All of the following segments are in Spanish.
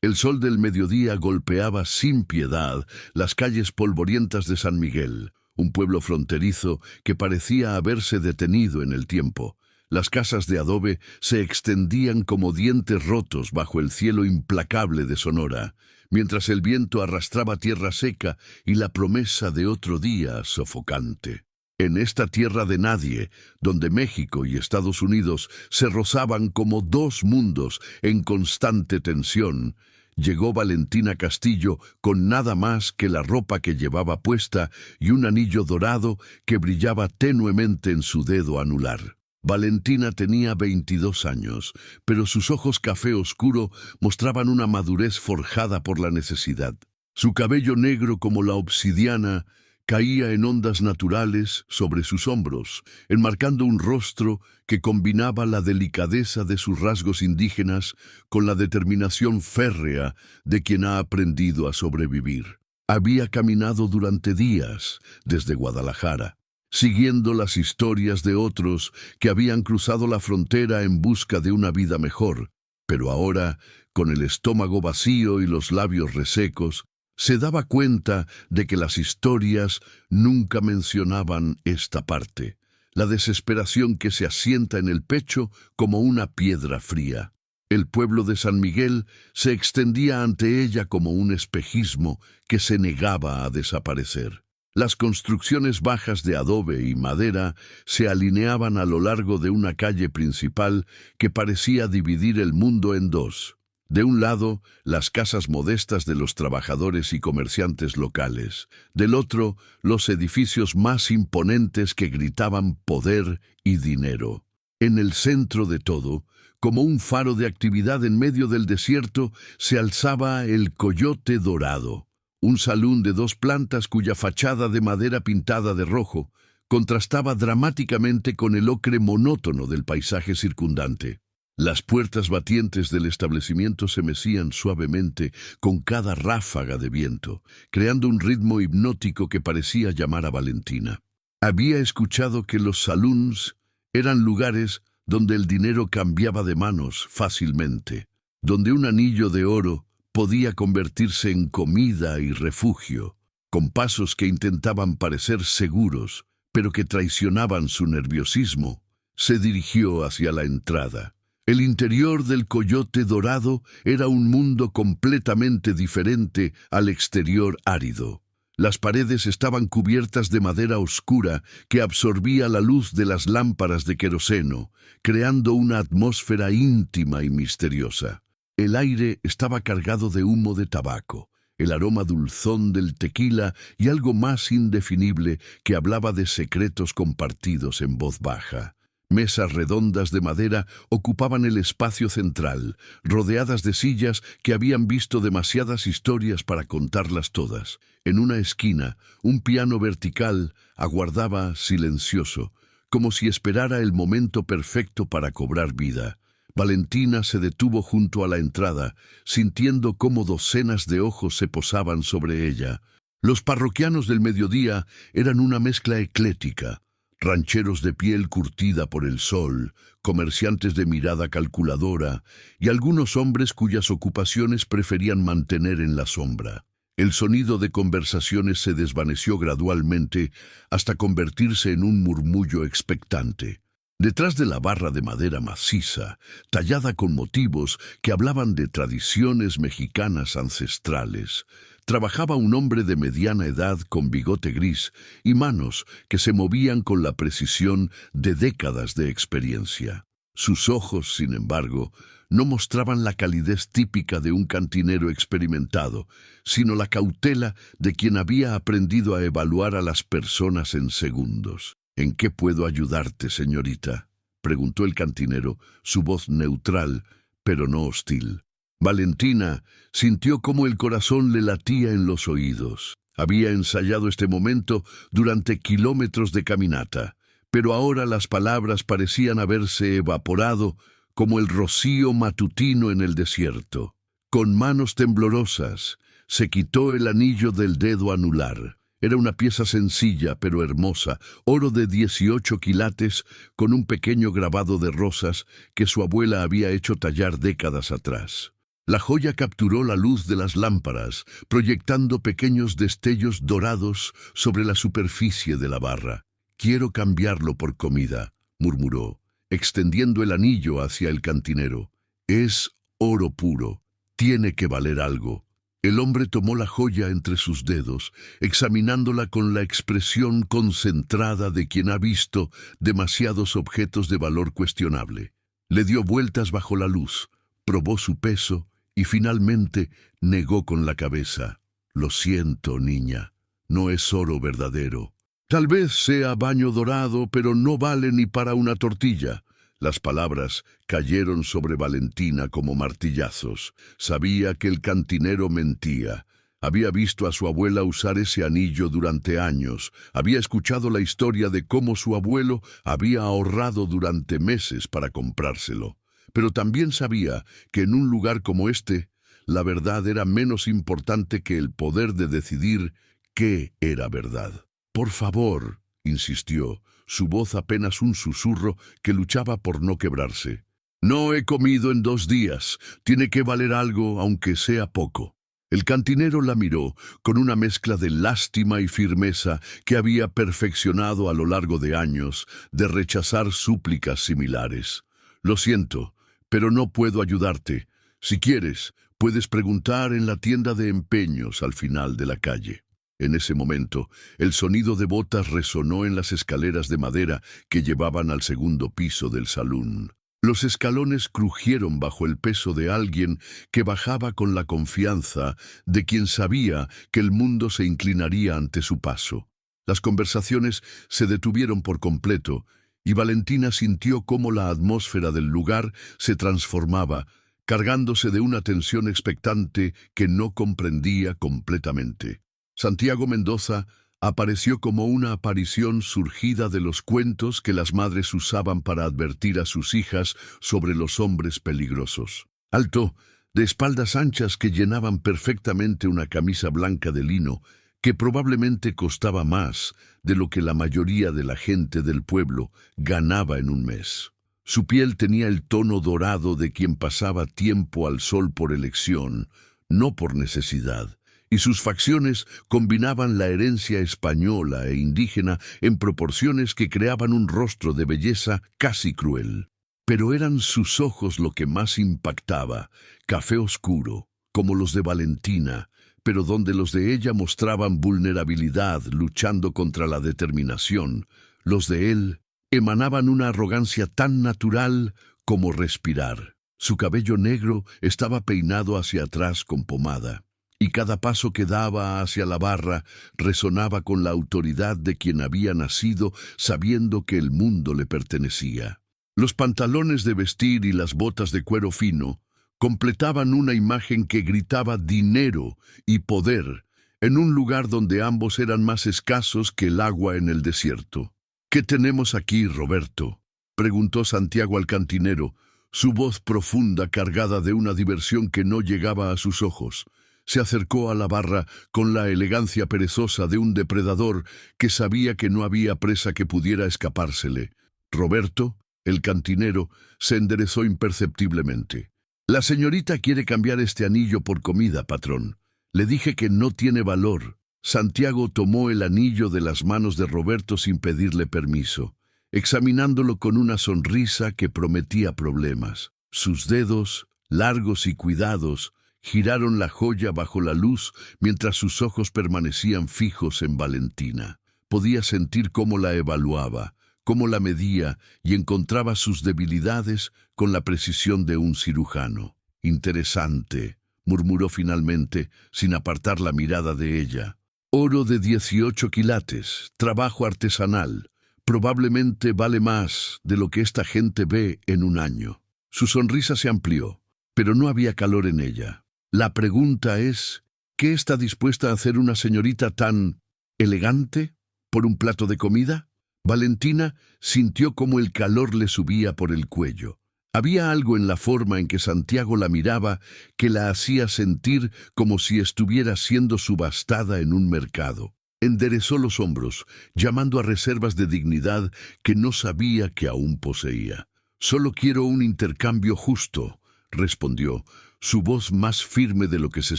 El sol del mediodía golpeaba sin piedad las calles polvorientas de San Miguel, un pueblo fronterizo que parecía haberse detenido en el tiempo. Las casas de adobe se extendían como dientes rotos bajo el cielo implacable de Sonora, mientras el viento arrastraba tierra seca y la promesa de otro día sofocante. En esta tierra de nadie, donde México y Estados Unidos se rozaban como dos mundos en constante tensión, llegó Valentina Castillo con nada más que la ropa que llevaba puesta y un anillo dorado que brillaba tenuemente en su dedo anular. Valentina tenía 22 años, pero sus ojos café oscuro mostraban una madurez forjada por la necesidad. Su cabello negro como la obsidiana caía en ondas naturales sobre sus hombros, enmarcando un rostro que combinaba la delicadeza de sus rasgos indígenas con la determinación férrea de quien ha aprendido a sobrevivir. Había caminado durante días desde Guadalajara, siguiendo las historias de otros que habían cruzado la frontera en busca de una vida mejor, pero ahora, con el estómago vacío y los labios resecos, se daba cuenta de que las historias nunca mencionaban esta parte, la desesperación que se asienta en el pecho como una piedra fría. El pueblo de San Miguel se extendía ante ella como un espejismo que se negaba a desaparecer. Las construcciones bajas de adobe y madera se alineaban a lo largo de una calle principal que parecía dividir el mundo en dos. De un lado, las casas modestas de los trabajadores y comerciantes locales. Del otro, los edificios más imponentes que gritaban poder y dinero. En el centro de todo, como un faro de actividad en medio del desierto, se alzaba el Coyote Dorado, un salón de dos plantas cuya fachada de madera pintada de rojo contrastaba dramáticamente con el ocre monótono del paisaje circundante. Las puertas batientes del establecimiento se mecían suavemente con cada ráfaga de viento, creando un ritmo hipnótico que parecía llamar a Valentina. Había escuchado que los saloons eran lugares donde el dinero cambiaba de manos fácilmente, donde un anillo de oro podía convertirse en comida y refugio, con pasos que intentaban parecer seguros, pero que traicionaban su nerviosismo. Se dirigió hacia la entrada. El interior del Coyote Dorado era un mundo completamente diferente al exterior árido. Las paredes estaban cubiertas de madera oscura que absorbía la luz de las lámparas de queroseno, creando una atmósfera íntima y misteriosa. El aire estaba cargado de humo de tabaco, el aroma dulzón del tequila y algo más indefinible que hablaba de secretos compartidos en voz baja. Mesas redondas de madera ocupaban el espacio central, rodeadas de sillas que habían visto demasiadas historias para contarlas todas. En una esquina, un piano vertical aguardaba silencioso, como si esperara el momento perfecto para cobrar vida. Valentina se detuvo junto a la entrada, sintiendo cómo docenas de ojos se posaban sobre ella. Los parroquianos del mediodía eran una mezcla ecléctica. Rancheros de piel curtida por el sol, comerciantes de mirada calculadora y algunos hombres cuyas ocupaciones preferían mantener en la sombra. El sonido de conversaciones se desvaneció gradualmente hasta convertirse en un murmullo expectante. Detrás de la barra de madera maciza, tallada con motivos que hablaban de tradiciones mexicanas ancestrales, trabajaba un hombre de mediana edad con bigote gris y manos que se movían con la precisión de décadas de experiencia. Sus ojos, sin embargo, no mostraban la calidez típica de un cantinero experimentado, sino la cautela de quien había aprendido a evaluar a las personas en segundos. «¿En qué puedo ayudarte, señorita?», preguntó el cantinero, su voz neutral, pero no hostil. Valentina sintió cómo el corazón le latía en los oídos. Había ensayado este momento durante kilómetros de caminata, pero ahora las palabras parecían haberse evaporado como el rocío matutino en el desierto. Con manos temblorosas, se quitó el anillo del dedo anular. Era una pieza sencilla pero hermosa, oro de 18 quilates con un pequeño grabado de rosas que su abuela había hecho tallar décadas atrás. La joya capturó la luz de las lámparas, proyectando pequeños destellos dorados sobre la superficie de la barra. «Quiero cambiarlo por comida», murmuró, extendiendo el anillo hacia el cantinero. «Es oro puro. Tiene que valer algo». El hombre tomó la joya entre sus dedos, examinándola con la expresión concentrada de quien ha visto demasiados objetos de valor cuestionable. Le dio vueltas bajo la luz, probó su peso y finalmente negó con la cabeza. «Lo siento, niña, no es oro verdadero. Tal vez sea baño dorado, pero no vale ni para una tortilla». Las palabras cayeron sobre Valentina como martillazos. Sabía que el cantinero mentía. Había visto a su abuela usar ese anillo durante años. Había escuchado la historia de cómo su abuelo había ahorrado durante meses para comprárselo. Pero también sabía que en un lugar como este, la verdad era menos importante que el poder de decidir qué era verdad. «Por favor», insistió, su voz apenas un susurro que luchaba por no quebrarse. «No he comido en 2 días. Tiene que valer algo, aunque sea poco». El cantinero la miró con una mezcla de lástima y firmeza que había perfeccionado a lo largo de años de rechazar súplicas similares. «Lo siento, pero no puedo ayudarte. Si quieres, puedes preguntar en la tienda de empeños al final de la calle». En ese momento, el sonido de botas resonó en las escaleras de madera que llevaban al segundo piso del salón. Los escalones crujieron bajo el peso de alguien que bajaba con la confianza de quien sabía que el mundo se inclinaría ante su paso. Las conversaciones se detuvieron por completo, y Valentina sintió cómo la atmósfera del lugar se transformaba, cargándose de una tensión expectante que no comprendía completamente. Santiago Mendoza apareció como una aparición surgida de los cuentos que las madres usaban para advertir a sus hijas sobre los hombres peligrosos. Alto, de espaldas anchas que llenaban perfectamente una camisa blanca de lino, que probablemente costaba más de lo que la mayoría de la gente del pueblo ganaba en un mes. Su piel tenía el tono dorado de quien pasaba tiempo al sol por elección, no por necesidad, y sus facciones combinaban la herencia española e indígena en proporciones que creaban un rostro de belleza casi cruel. Pero eran sus ojos lo que más impactaba, café oscuro, como los de Valentina, pero donde los de ella mostraban vulnerabilidad luchando contra la determinación. Los de él emanaban una arrogancia tan natural como respirar. Su cabello negro estaba peinado hacia atrás con pomada, y cada paso que daba hacia la barra resonaba con la autoridad de quien había nacido sabiendo que el mundo le pertenecía. Los pantalones de vestir y las botas de cuero fino completaban una imagen que gritaba dinero y poder en un lugar donde ambos eran más escasos que el agua en el desierto. «¿Qué tenemos aquí, Roberto?», preguntó Santiago al cantinero, su voz profunda cargada de una diversión que no llegaba a sus ojos. Se acercó a la barra con la elegancia perezosa de un depredador que sabía que no había presa que pudiera escapársele. Roberto, el cantinero, se enderezó imperceptiblemente. «La señorita quiere cambiar este anillo por comida, patrón. Le dije que no tiene valor». Santiago tomó el anillo de las manos de Roberto sin pedirle permiso, examinándolo con una sonrisa que prometía problemas. Sus dedos, largos y cuidados, giraron la joya bajo la luz mientras sus ojos permanecían fijos en Valentina. Podía sentir cómo la evaluaba, cómo la medía y encontraba sus debilidades con la precisión de un cirujano. «Interesante», murmuró finalmente, sin apartar la mirada de ella. «Oro de 18 quilates, trabajo artesanal. Probablemente vale más de lo que esta gente ve en un año». Su sonrisa se amplió, pero no había calor en ella. «La pregunta es, ¿qué está dispuesta a hacer una señorita tan elegante por un plato de comida?» Valentina sintió como el calor le subía por el cuello. Había algo en la forma en que Santiago la miraba que la hacía sentir como si estuviera siendo subastada en un mercado. Enderezó los hombros, llamando a reservas de dignidad que no sabía que aún poseía. «Solo quiero un intercambio justo», respondió, su voz más firme de lo que se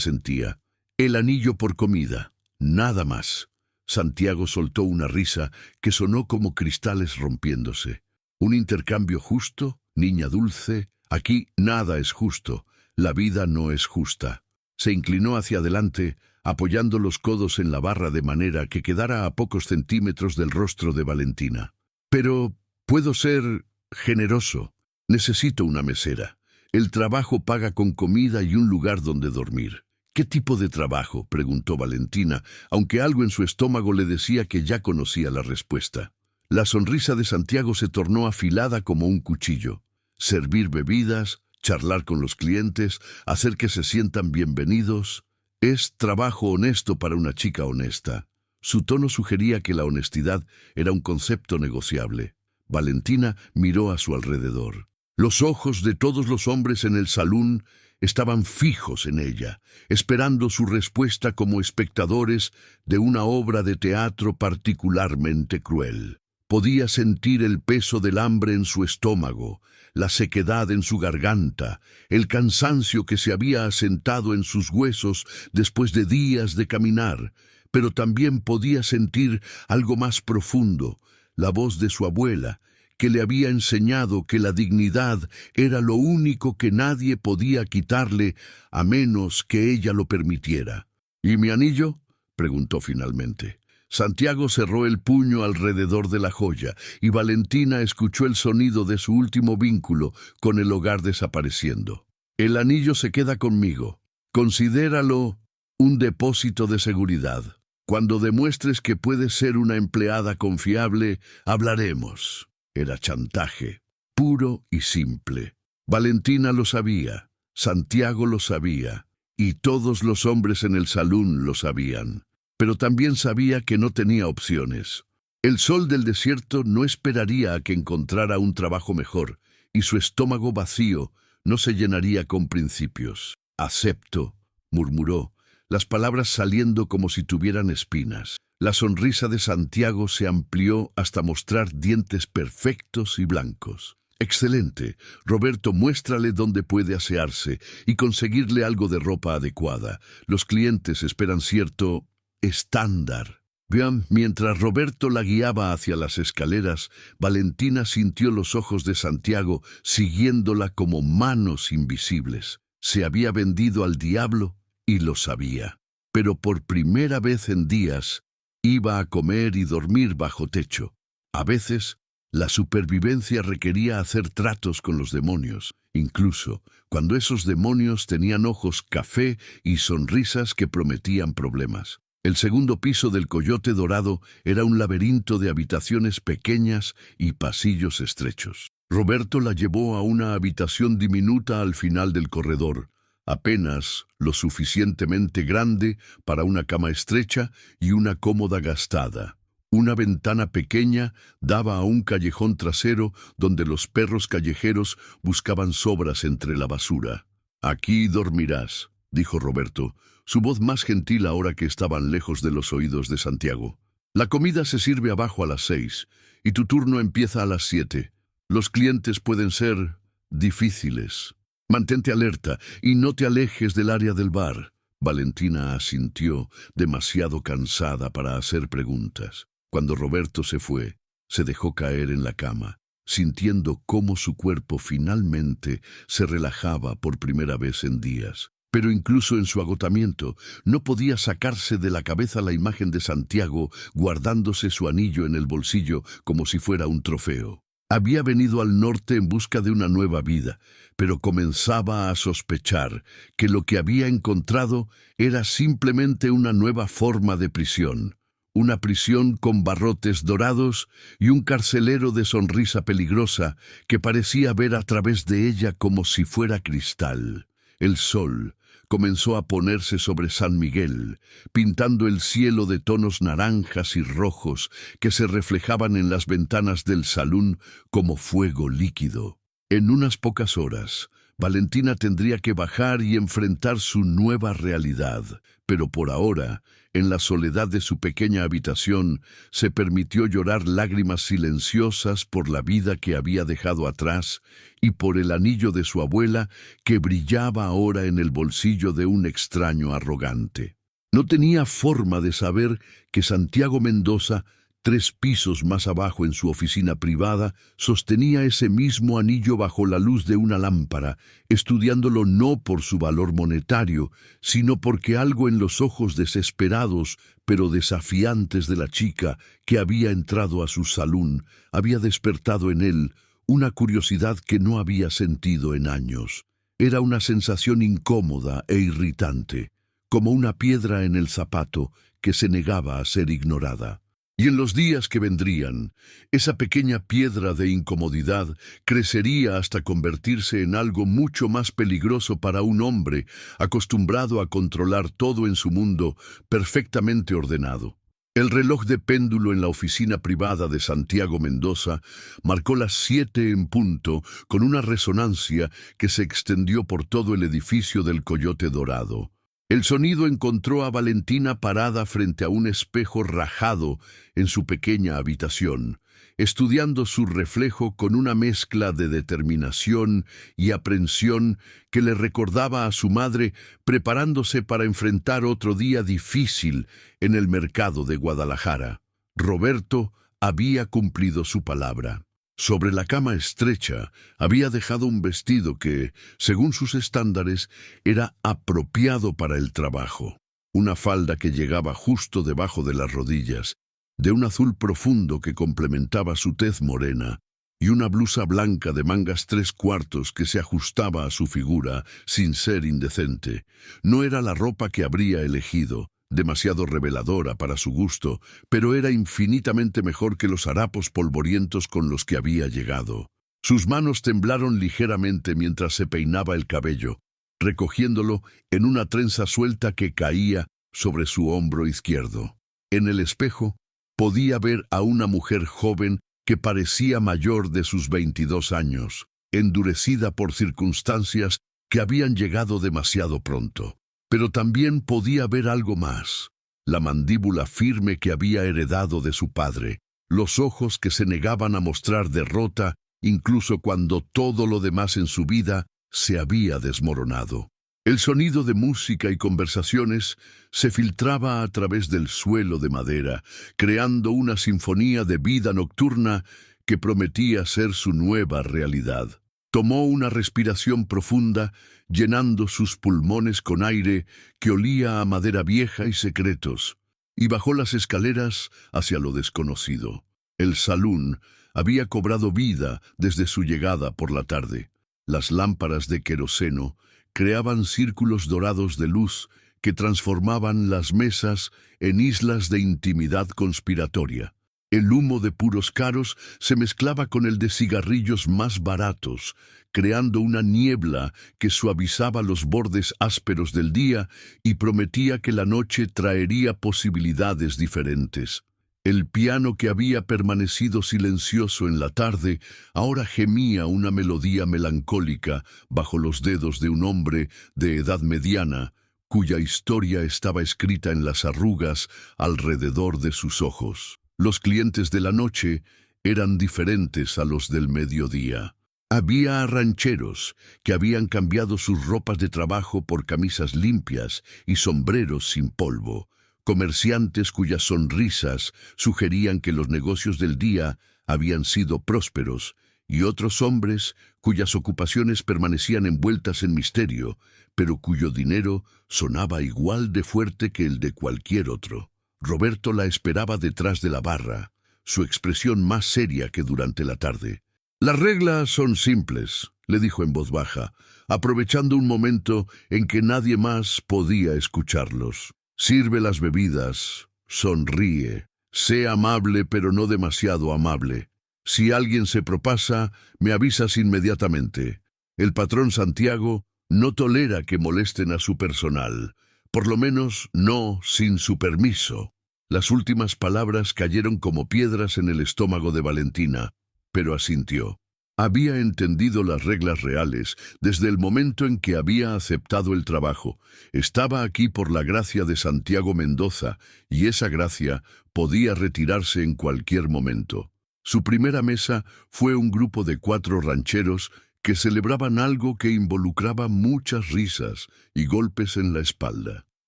sentía. El anillo por comida, nada más. Santiago soltó una risa que sonó como cristales rompiéndose. Un intercambio justo, niña dulce. Aquí nada es justo, la vida no es justa. Se inclinó hacia adelante, apoyando los codos en la barra de manera que quedara a pocos centímetros del rostro de Valentina. Pero puedo ser generoso. Necesito una mesera. El trabajo paga con comida y un lugar donde dormir. ¿Qué tipo de trabajo?, preguntó Valentina, aunque algo en su estómago le decía que ya conocía la respuesta. La sonrisa de Santiago se tornó afilada como un cuchillo. Servir bebidas, charlar con los clientes, hacer que se sientan bienvenidos. Es trabajo honesto para una chica honesta. Su tono sugería que la honestidad era un concepto negociable. Valentina miró a su alrededor. Los ojos de todos los hombres en el salón estaban fijos en ella, esperando su respuesta como espectadores de una obra de teatro particularmente cruel. Podía sentir el peso del hambre en su estómago, la sequedad en su garganta, el cansancio que se había asentado en sus huesos después de días de caminar, pero también podía sentir algo más profundo, la voz de su abuela, que le había enseñado que la dignidad era lo único que nadie podía quitarle a menos que ella lo permitiera. ¿Y mi anillo?, preguntó finalmente. Santiago cerró el puño alrededor de la joya y Valentina escuchó el sonido de su último vínculo con el hogar desapareciendo. El anillo se queda conmigo. Considéralo un depósito de seguridad. Cuando demuestres que puedes ser una empleada confiable, hablaremos. Era chantaje, puro y simple. Valentina lo sabía, Santiago lo sabía, y todos los hombres en el salón lo sabían. Pero también sabía que no tenía opciones. El sol del desierto no esperaría a que encontrara un trabajo mejor, y su estómago vacío no se llenaría con principios. «Acepto», murmuró, las palabras saliendo como si tuvieran espinas. La sonrisa de Santiago se amplió hasta mostrar dientes perfectos y blancos. «Excelente. Roberto, muéstrale dónde puede asearse y conseguirle algo de ropa adecuada. Los clientes esperan cierto estándar». Bien, mientras Roberto la guiaba hacia las escaleras, Valentina sintió los ojos de Santiago siguiéndola como manos invisibles. Se había vendido al diablo y lo sabía. Pero por primera vez en días, iba a comer y dormir bajo techo. A veces, la supervivencia requería hacer tratos con los demonios, incluso cuando esos demonios tenían ojos café y sonrisas que prometían problemas. El segundo piso del Coyote Dorado era un laberinto de habitaciones pequeñas y pasillos estrechos. Roberto la llevó a una habitación diminuta al final del corredor, apenas lo suficientemente grande para una cama estrecha y una cómoda gastada. Una ventana pequeña daba a un callejón trasero donde los perros callejeros buscaban sobras entre la basura. «Aquí dormirás», dijo Roberto, su voz más gentil ahora que estaban lejos de los oídos de Santiago. «La comida se sirve abajo a las 6 y tu turno empieza a las 7. Los clientes pueden ser difíciles. Mantente alerta y no te alejes del área del bar». Valentina asintió, demasiado cansada para hacer preguntas. Cuando Roberto se fue, se dejó caer en la cama, sintiendo cómo su cuerpo finalmente se relajaba por primera vez en días. Pero incluso en su agotamiento, no podía sacarse de la cabeza la imagen de Santiago guardándose su anillo en el bolsillo como si fuera un trofeo. Había venido al norte en busca de una nueva vida, pero comenzaba a sospechar que lo que había encontrado era simplemente una nueva forma de prisión. Una prisión con barrotes dorados y un carcelero de sonrisa peligrosa que parecía ver a través de ella como si fuera cristal. El sol comenzó a ponerse sobre San Miguel, pintando el cielo de tonos naranjas y rojos que se reflejaban en las ventanas del salón como fuego líquido. En unas pocas horas, Valentina tendría que bajar y enfrentar su nueva realidad, pero por ahora, en la soledad de su pequeña habitación, se permitió llorar lágrimas silenciosas por la vida que había dejado atrás y por el anillo de su abuela que brillaba ahora en el bolsillo de un extraño arrogante. No tenía forma de saber que Santiago Mendoza, 3 pisos más abajo en su oficina privada, sostenía ese mismo anillo bajo la luz de una lámpara, estudiándolo no por su valor monetario, sino porque algo en los ojos desesperados pero desafiantes de la chica que había entrado a su salón había despertado en él una curiosidad que no había sentido en años. Era una sensación incómoda e irritante, como una piedra en el zapato que se negaba a ser ignorada. Y en los días que vendrían, esa pequeña piedra de incomodidad crecería hasta convertirse en algo mucho más peligroso para un hombre acostumbrado a controlar todo en su mundo perfectamente ordenado. El reloj de péndulo en la oficina privada de Santiago Mendoza marcó las 7 en punto con una resonancia que se extendió por todo el edificio del Coyote Dorado. El sonido encontró a Valentina parada frente a un espejo rajado en su pequeña habitación, estudiando su reflejo con una mezcla de determinación y aprensión que le recordaba a su madre preparándose para enfrentar otro día difícil en el mercado de Guadalajara. Roberto había cumplido su palabra. Sobre la cama estrecha había dejado un vestido que, según sus estándares, era apropiado para el trabajo. Una falda que llegaba justo debajo de las rodillas, de un azul profundo que complementaba su tez morena, y una blusa blanca de mangas 3/4 que se ajustaba a su figura sin ser indecente. No era la ropa que habría elegido, demasiado reveladora para su gusto, pero era infinitamente mejor que los harapos polvorientos con los que había llegado. Sus manos temblaron ligeramente mientras se peinaba el cabello, recogiéndolo en una trenza suelta que caía sobre su hombro izquierdo. En el espejo podía ver a una mujer joven que parecía mayor de sus 22 años, endurecida por circunstancias que habían llegado demasiado pronto. Pero también podía ver algo más: la mandíbula firme que había heredado de su padre, los ojos que se negaban a mostrar derrota incluso cuando todo lo demás en su vida se había desmoronado. El sonido de música y conversaciones se filtraba a través del suelo de madera, creando una sinfonía de vida nocturna que prometía ser su nueva realidad. Tomó una respiración profunda, llenando sus pulmones con aire que olía a madera vieja y secretos, y bajó las escaleras hacia lo desconocido. El salón había cobrado vida desde su llegada por la tarde. Las lámparas de queroseno creaban círculos dorados de luz que transformaban las mesas en islas de intimidad conspiratoria. El humo de puros caros se mezclaba con el de cigarrillos más baratos, creando una niebla que suavizaba los bordes ásperos del día y prometía que la noche traería posibilidades diferentes. El piano que había permanecido silencioso en la tarde ahora gemía una melodía melancólica bajo los dedos de un hombre de edad mediana, cuya historia estaba escrita en las arrugas alrededor de sus ojos. Los clientes de la noche eran diferentes a los del mediodía. Había rancheros que habían cambiado sus ropas de trabajo por camisas limpias y sombreros sin polvo, comerciantes cuyas sonrisas sugerían que los negocios del día habían sido prósperos, y otros hombres cuyas ocupaciones permanecían envueltas en misterio, pero cuyo dinero sonaba igual de fuerte que el de cualquier otro. Roberto la esperaba detrás de la barra, su expresión más seria que durante la tarde. «Las reglas son simples», le dijo en voz baja, aprovechando un momento en que nadie más podía escucharlos. «Sirve las bebidas, sonríe, sé amable pero no demasiado amable. Si alguien se propasa, me avisas inmediatamente. El patrón Santiago no tolera que molesten a su personal, por lo menos no sin su permiso». Las últimas palabras cayeron como piedras en el estómago de Valentina, pero asintió. Había entendido las reglas reales desde el momento en que había aceptado el trabajo. Estaba aquí por la gracia de Santiago Mendoza, y esa gracia podía retirarse en cualquier momento. Su primera mesa fue un grupo de 4 rancheros que celebraban algo que involucraba muchas risas y golpes en la espalda.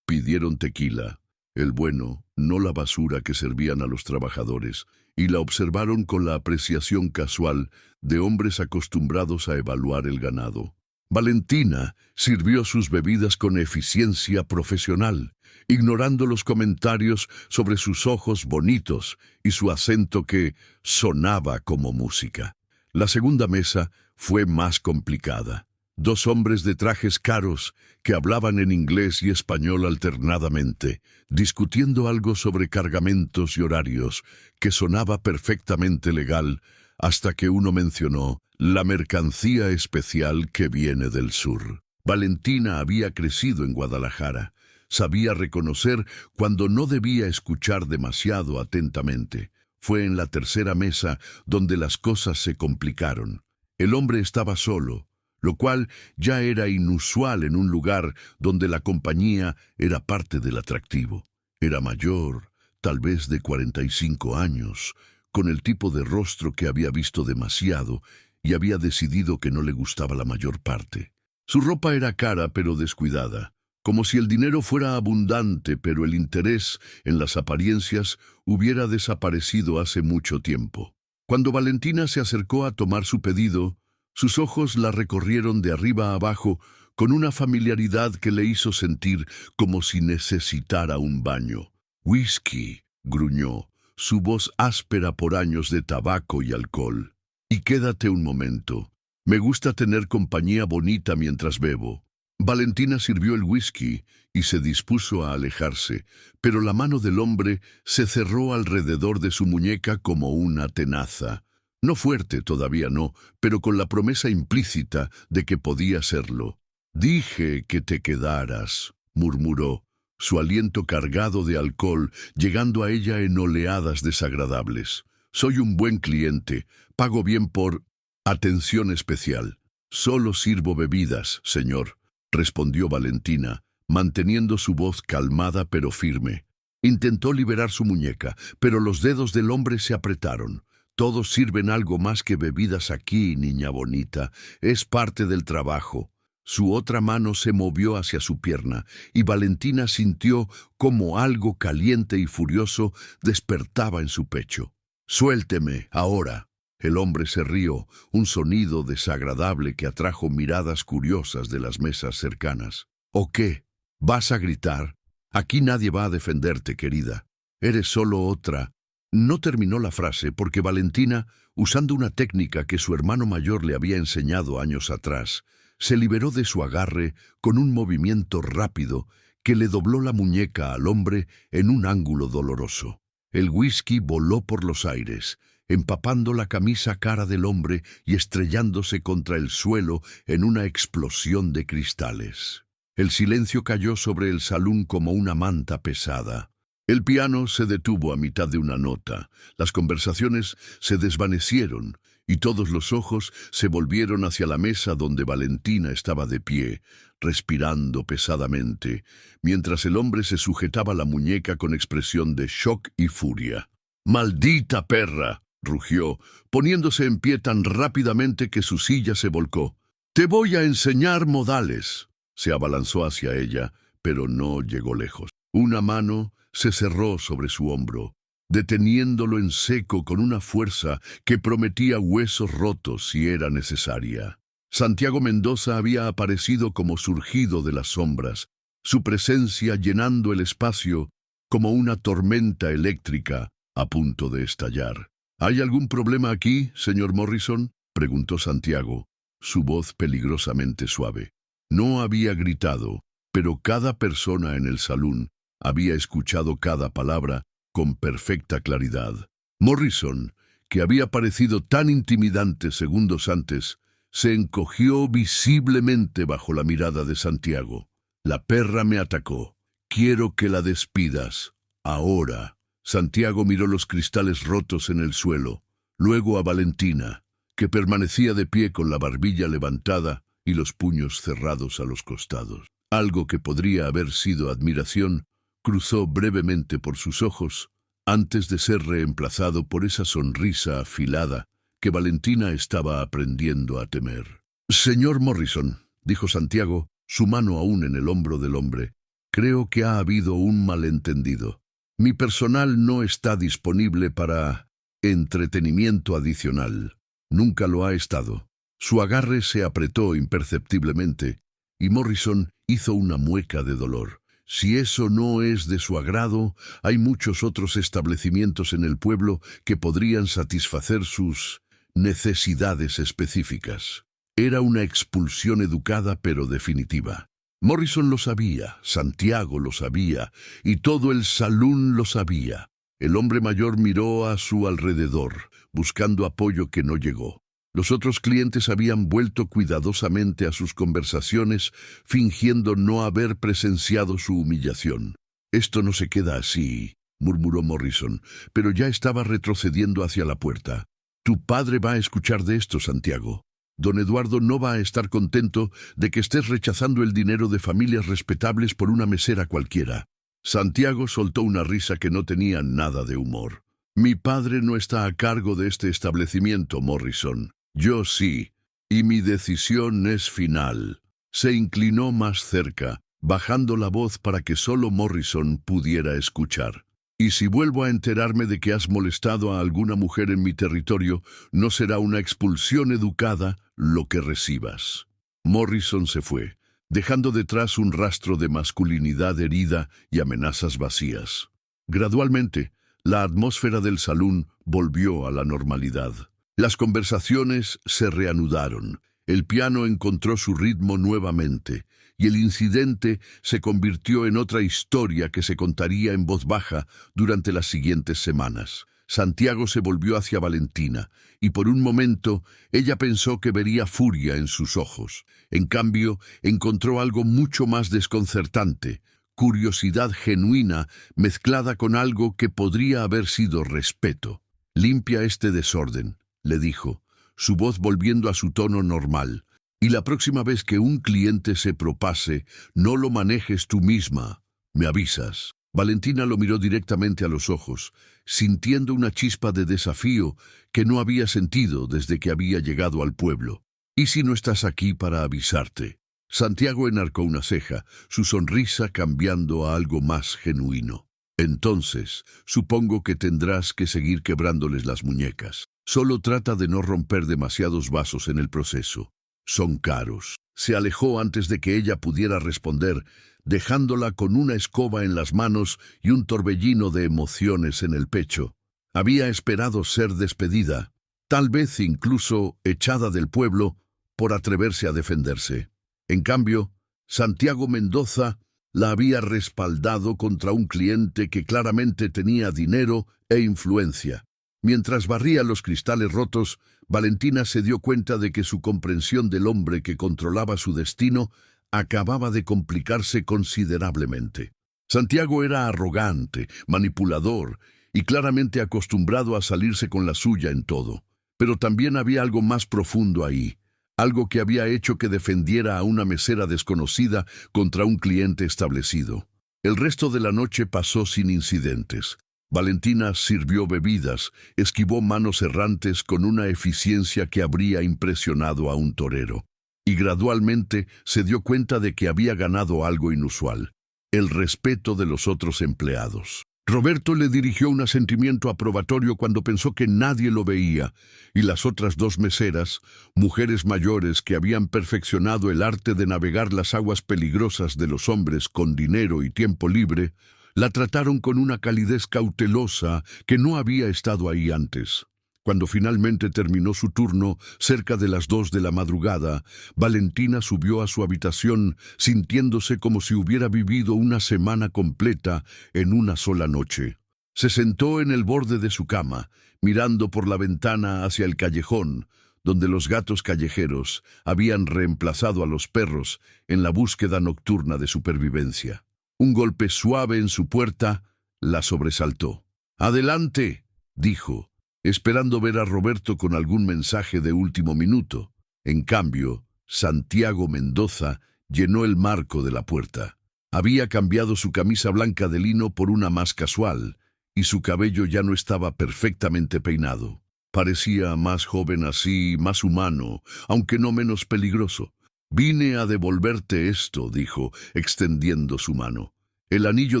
Pidieron tequila, el bueno, no la basura que servían a los trabajadores, y la observaron con la apreciación casual de hombres acostumbrados a evaluar el ganado. Valentina sirvió sus bebidas con eficiencia profesional, ignorando los comentarios sobre sus ojos bonitos y su acento que sonaba como música. La segunda mesa fue más complicada. 2 hombres de trajes caros que hablaban en inglés y español alternadamente, discutiendo algo sobre cargamentos y horarios que sonaba perfectamente legal, hasta que uno mencionó la mercancía especial que viene del sur. Valentina había crecido en Guadalajara. Sabía reconocer cuando no debía escuchar demasiado atentamente. Fue en la tercera mesa donde las cosas se complicaron. El hombre estaba solo, lo cual ya era inusual en un lugar donde la compañía era parte del atractivo. Era mayor, tal vez de 45 años, con el tipo de rostro que había visto demasiado y había decidido que no le gustaba la mayor parte. Su ropa era cara pero descuidada, como si el dinero fuera abundante, pero el interés en las apariencias hubiera desaparecido hace mucho tiempo. Cuando Valentina se acercó a tomar su pedido, sus ojos la recorrieron de arriba a abajo con una familiaridad que le hizo sentir como si necesitara un baño. «Whisky», gruñó, su voz áspera por años de tabaco y alcohol. «Y quédate un momento. Me gusta tener compañía bonita mientras bebo». Valentina sirvió el whisky y se dispuso a alejarse, pero la mano del hombre se cerró alrededor de su muñeca como una tenaza. No fuerte, todavía no, pero con la promesa implícita de que podía serlo. «Dije que te quedaras», murmuró, su aliento cargado de alcohol llegando a ella en oleadas desagradables. «Soy un buen cliente, pago bien por atención especial. Solo sirvo bebidas, señor», respondió Valentina, manteniendo su voz calmada pero firme. Intentó liberar su muñeca, pero los dedos del hombre se apretaron. «Todos sirven algo más que bebidas aquí, niña bonita. Es parte del trabajo». Su otra mano se movió hacia su pierna, y Valentina sintió como algo caliente y furioso despertaba en su pecho. «Suélteme, ahora». El hombre se rió, un sonido desagradable que atrajo miradas curiosas de las mesas cercanas. «¿O qué? ¿Vas a gritar? Aquí nadie va a defenderte, querida. Eres solo otra». No terminó la frase porque Valentina, usando una técnica que su hermano mayor le había enseñado años atrás, se liberó de su agarre con un movimiento rápido que le dobló la muñeca al hombre en un ángulo doloroso. El whisky voló por los aires, empapando la camisa cara del hombre y estrellándose contra el suelo en una explosión de cristales. El silencio cayó sobre el salón como una manta pesada. El piano se detuvo a mitad de una nota, las conversaciones se desvanecieron y todos los ojos se volvieron hacia la mesa donde Valentina estaba de pie, respirando pesadamente, mientras el hombre se sujetaba la muñeca con expresión de shock y furia. «¡Maldita perra!», rugió, poniéndose en pie tan rápidamente que su silla se volcó. «Te voy a enseñar modales». Se abalanzó hacia ella, pero no llegó lejos. Una mano se cerró sobre su hombro, deteniéndolo en seco con una fuerza que prometía huesos rotos si era necesaria. Santiago Mendoza había aparecido como surgido de las sombras, su presencia llenando el espacio como una tormenta eléctrica a punto de estallar. «¿Hay algún problema aquí, señor Morrison?», preguntó Santiago, su voz peligrosamente suave. No había gritado, pero cada persona en el salón había escuchado cada palabra con perfecta claridad. Morrison, que había parecido tan intimidante segundos antes, se encogió visiblemente bajo la mirada de Santiago. «La perra me atacó. Quiero que la despidas. Ahora». Santiago miró los cristales rotos en el suelo, luego a Valentina. que permanecía de pie con la barbilla levantada y los puños cerrados a los costados. Algo que podría haber sido admiración cruzó brevemente por sus ojos antes de ser reemplazado por esa sonrisa afilada que Valentina estaba aprendiendo a temer. «Señor Morrison», dijo Santiago, su mano aún en el hombro del hombre, «creo que ha habido un malentendido. Mi personal no está disponible para entretenimiento adicional. Nunca lo ha estado». Su agarre se apretó imperceptiblemente y Morrison hizo una mueca de dolor. Si eso no es de su agrado, hay muchos otros establecimientos en el pueblo que podrían satisfacer sus necesidades específicas. Era una expulsión educada pero definitiva. Morrison lo sabía, Santiago lo sabía, y todo el salón lo sabía. El hombre mayor miró a su alrededor, buscando apoyo que no llegó. Los otros clientes habían vuelto cuidadosamente a sus conversaciones, fingiendo no haber presenciado su humillación. «Esto no se queda así», murmuró Morrison, pero ya estaba retrocediendo hacia la puerta. «Tu padre va a escuchar de esto, Santiago. Don Eduardo no va a estar contento de que estés rechazando el dinero de familias respetables por una mesera cualquiera». Santiago soltó una risa que no tenía nada de humor. «Mi padre no está a cargo de este establecimiento, Morrison. Yo sí, y mi decisión es final». Se inclinó más cerca, bajando la voz para que solo Morrison pudiera escuchar. «Y si vuelvo a enterarme de que has molestado a alguna mujer en mi territorio, no será una expulsión educada lo que recibas». Morrison se fue, dejando detrás un rastro de masculinidad herida y amenazas vacías. Gradualmente, la atmósfera del salón volvió a la normalidad. Las conversaciones se reanudaron, el piano encontró su ritmo nuevamente, y el incidente se convirtió en otra historia que se contaría en voz baja durante las siguientes semanas. Santiago se volvió hacia Valentina, y por un momento ella pensó que vería furia en sus ojos. En cambio, encontró algo mucho más desconcertante, curiosidad genuina mezclada con algo que podría haber sido respeto. «Limpia este desorden», le dijo, su voz volviendo a su tono normal. «Y la próxima vez que un cliente se propase, no lo manejes tú misma. Me avisas». Valentina lo miró directamente a los ojos, sintiendo una chispa de desafío que no había sentido desde que había llegado al pueblo. «¿Y si no estás aquí para avisarte?» Santiago enarcó una ceja, su sonrisa cambiando a algo más genuino. «Entonces, supongo que tendrás que seguir quebrándoles las muñecas. Solo trata de no romper demasiados vasos en el proceso. Son caros». Se alejó antes de que ella pudiera responder, dejándola con una escoba en las manos y un torbellino de emociones en el pecho. Había esperado ser despedida, tal vez incluso echada del pueblo, por atreverse a defenderse. En cambio, Santiago Mendoza la había respaldado contra un cliente que claramente tenía dinero e influencia. Mientras barría los cristales rotos, Valentina se dio cuenta de que su comprensión del hombre que controlaba su destino acababa de complicarse considerablemente. Santiago era arrogante, manipulador y claramente acostumbrado a salirse con la suya en todo. Pero también había algo más profundo ahí, algo que había hecho que defendiera a una mesera desconocida contra un cliente establecido. El resto de la noche pasó sin incidentes. Valentina sirvió bebidas, esquivó manos errantes con una eficiencia que habría impresionado a un torero. Y gradualmente se dio cuenta de que había ganado algo inusual: el respeto de los otros empleados. Roberto le dirigió un asentimiento aprobatorio cuando pensó que nadie lo veía, y las otras dos meseras, mujeres mayores que habían perfeccionado el arte de navegar las aguas peligrosas de los hombres con dinero y tiempo libre, la trataron con una calidez cautelosa que no había estado ahí antes. Cuando finalmente terminó su turno, cerca de las 2 de la madrugada, Valentina subió a su habitación sintiéndose como si hubiera vivido una semana completa en una sola noche. Se sentó en el borde de su cama, mirando por la ventana hacia el callejón, donde los gatos callejeros habían reemplazado a los perros en la búsqueda nocturna de supervivencia. Un golpe suave en su puerta la sobresaltó. «Adelante», dijo. esperando ver a Roberto con algún mensaje de último minuto. En cambio, Santiago Mendoza llenó el marco de la puerta. Había cambiado su camisa blanca de lino por una más casual, y su cabello ya no estaba perfectamente peinado. Parecía más joven así, más humano, aunque no menos peligroso. «Vine a devolverte esto», dijo, extendiendo su mano. El anillo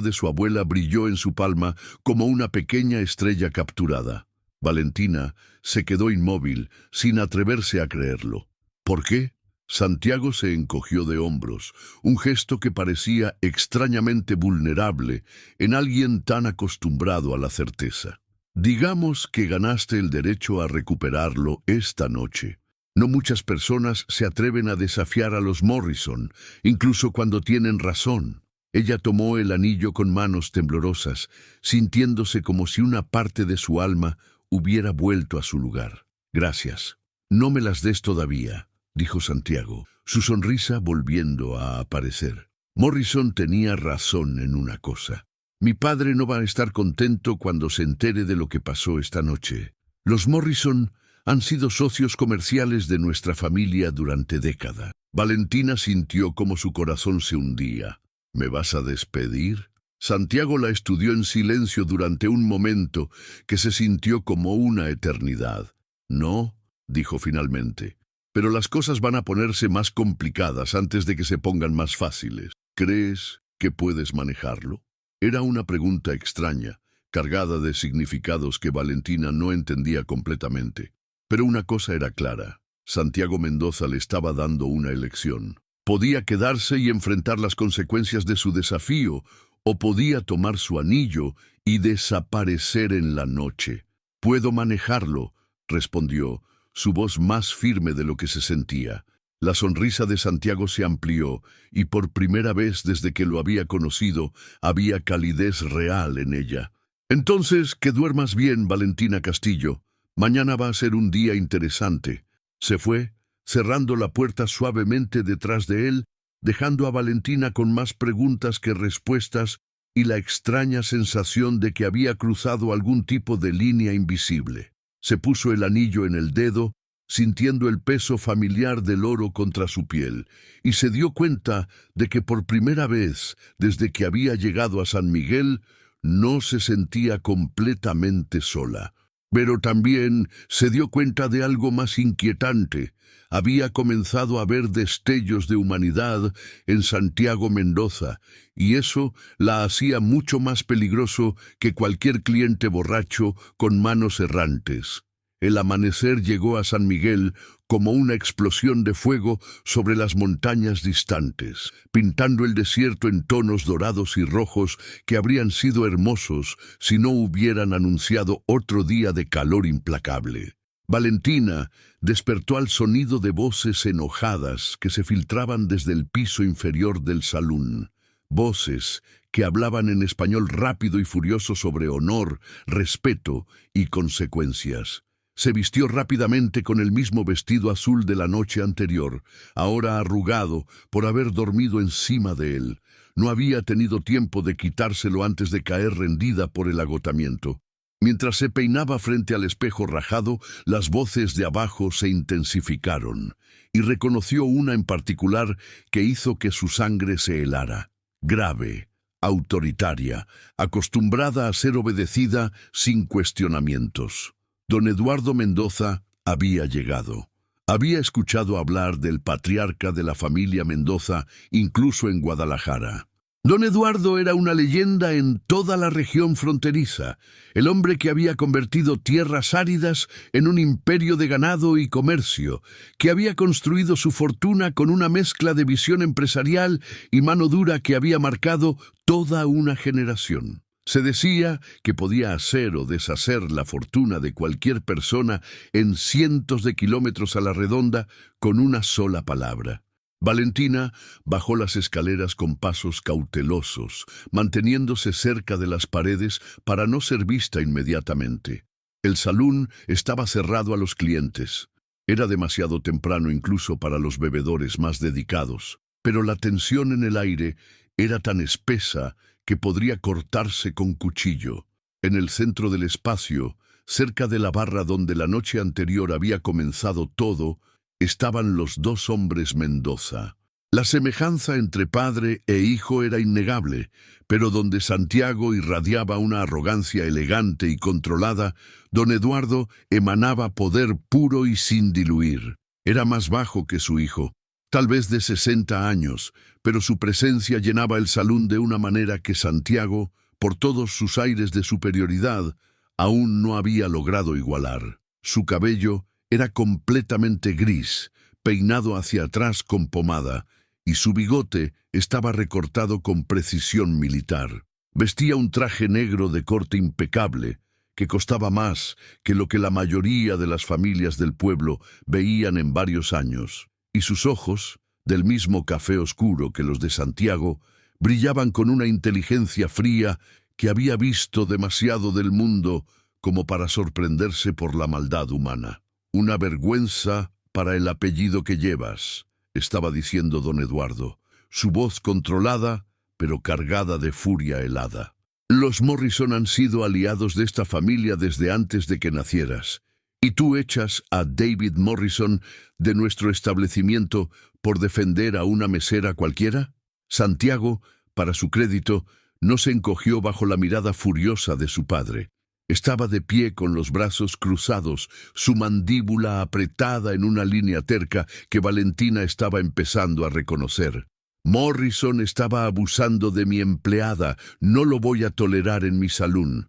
de su abuela brilló en su palma como una pequeña estrella capturada. Valentina se quedó inmóvil, sin atreverse a creerlo. ¿Por qué? Santiago se encogió de hombros, un gesto que parecía extrañamente vulnerable en alguien tan acostumbrado a la certeza. «Digamos que ganaste el derecho a recuperarlo esta noche. No muchas personas se atreven a desafiar a los Morrison, incluso cuando tienen razón». Ella tomó el anillo con manos temblorosas, sintiéndose como si una parte de su alma hubiera vuelto a su lugar. «Gracias. No me las des todavía», dijo Santiago, su sonrisa volviendo a aparecer. Morrison tenía razón en una cosa. Mi padre no va a estar contento cuando se entere de lo que pasó esta noche. Los Morrison han sido socios comerciales de nuestra familia durante décadas. Valentina sintió como su corazón se hundía. «¿Me vas a despedir?» Santiago la estudió en silencio durante un momento que se sintió como una eternidad. «No», dijo finalmente, «pero las cosas van a ponerse más complicadas antes de que se pongan más fáciles. ¿Crees que puedes manejarlo?» Era una pregunta extraña, cargada de significados que Valentina no entendía completamente. Pero una cosa era clara: Santiago Mendoza le estaba dando una elección. Podía quedarse y enfrentar las consecuencias de su desafío, o podía tomar su anillo y desaparecer en la noche. «Puedo manejarlo», respondió, su voz más firme de lo que se sentía. La sonrisa de Santiago se amplió, y por primera vez desde que lo había conocido, había calidez real en ella. «Entonces, que duermas bien, Valentina Castillo. Mañana va a ser un día interesante». Se fue, cerrando la puerta suavemente detrás de él, dejando a Valentina con más preguntas que respuestas y la extraña sensación de que había cruzado algún tipo de línea invisible. Se puso el anillo en el dedo, sintiendo el peso familiar del oro contra su piel, y se dio cuenta de que por primera vez, desde que había llegado a San Miguel, no se sentía completamente sola. Pero también se dio cuenta de algo más inquietante. Había comenzado a ver destellos de humanidad en Santiago Mendoza, y eso la hacía mucho más peligroso que cualquier cliente borracho con manos errantes. El amanecer llegó a San Miguel como una explosión de fuego sobre las montañas distantes, pintando el desierto en tonos dorados y rojos que habrían sido hermosos si no hubieran anunciado otro día de calor implacable. Valentina despertó al sonido de voces enojadas que se filtraban desde el piso inferior del salón. Voces que hablaban en español rápido y furioso sobre honor, respeto y consecuencias. Se vistió rápidamente con el mismo vestido azul de la noche anterior, ahora arrugado por haber dormido encima de él. No había tenido tiempo de quitárselo antes de caer rendida por el agotamiento. Mientras se peinaba frente al espejo rajado, las voces de abajo se intensificaron, y reconoció una en particular que hizo que su sangre se helara. Grave, autoritaria, acostumbrada a ser obedecida sin cuestionamientos. Don Eduardo Mendoza había llegado. Había escuchado hablar del patriarca de la familia Mendoza, incluso en Guadalajara. Don Eduardo era una leyenda en toda la región fronteriza, el hombre que había convertido tierras áridas en un imperio de ganado y comercio, que había construido su fortuna con una mezcla de visión empresarial y mano dura que había marcado toda una generación. Se decía que podía hacer o deshacer la fortuna de cualquier persona en cientos de kilómetros a la redonda con una sola palabra. Valentina bajó las escaleras con pasos cautelosos, manteniéndose cerca de las paredes para no ser vista inmediatamente. El salón estaba cerrado a los clientes. Era demasiado temprano incluso para los bebedores más dedicados, pero la tensión en el aire era tan espesa que podría cortarse con cuchillo. En el centro del espacio, cerca de la barra donde la noche anterior había comenzado todo, estaban los dos hombres Mendoza. La semejanza entre padre e hijo era innegable, pero donde Santiago irradiaba una arrogancia elegante y controlada, don Eduardo emanaba poder puro y sin diluir. Era más bajo que su hijo, tal vez de 60 años, pero su presencia llenaba el salón de una manera que Santiago, por todos sus aires de superioridad, aún no había logrado igualar. Su cabello era completamente gris, peinado hacia atrás con pomada, y su bigote estaba recortado con precisión militar. Vestía un traje negro de corte impecable, que costaba más que lo que la mayoría de las familias del pueblo veían en varios años, y sus ojos, del mismo café oscuro que los de Santiago, brillaban con una inteligencia fría que había visto demasiado del mundo como para sorprenderse por la maldad humana. «Una vergüenza para el apellido que llevas», estaba diciendo don Eduardo, su voz controlada, pero cargada de furia helada. «Los Morrison han sido aliados de esta familia desde antes de que nacieras, y tú echas a David Morrison de nuestro establecimiento por defender a una mesera cualquiera». Santiago, para su crédito, no se encogió bajo la mirada furiosa de su padre. Estaba de pie con los brazos cruzados, su mandíbula apretada en una línea terca que Valentina estaba empezando a reconocer. «Morrison estaba abusando de mi empleada. No lo voy a tolerar en mi salón».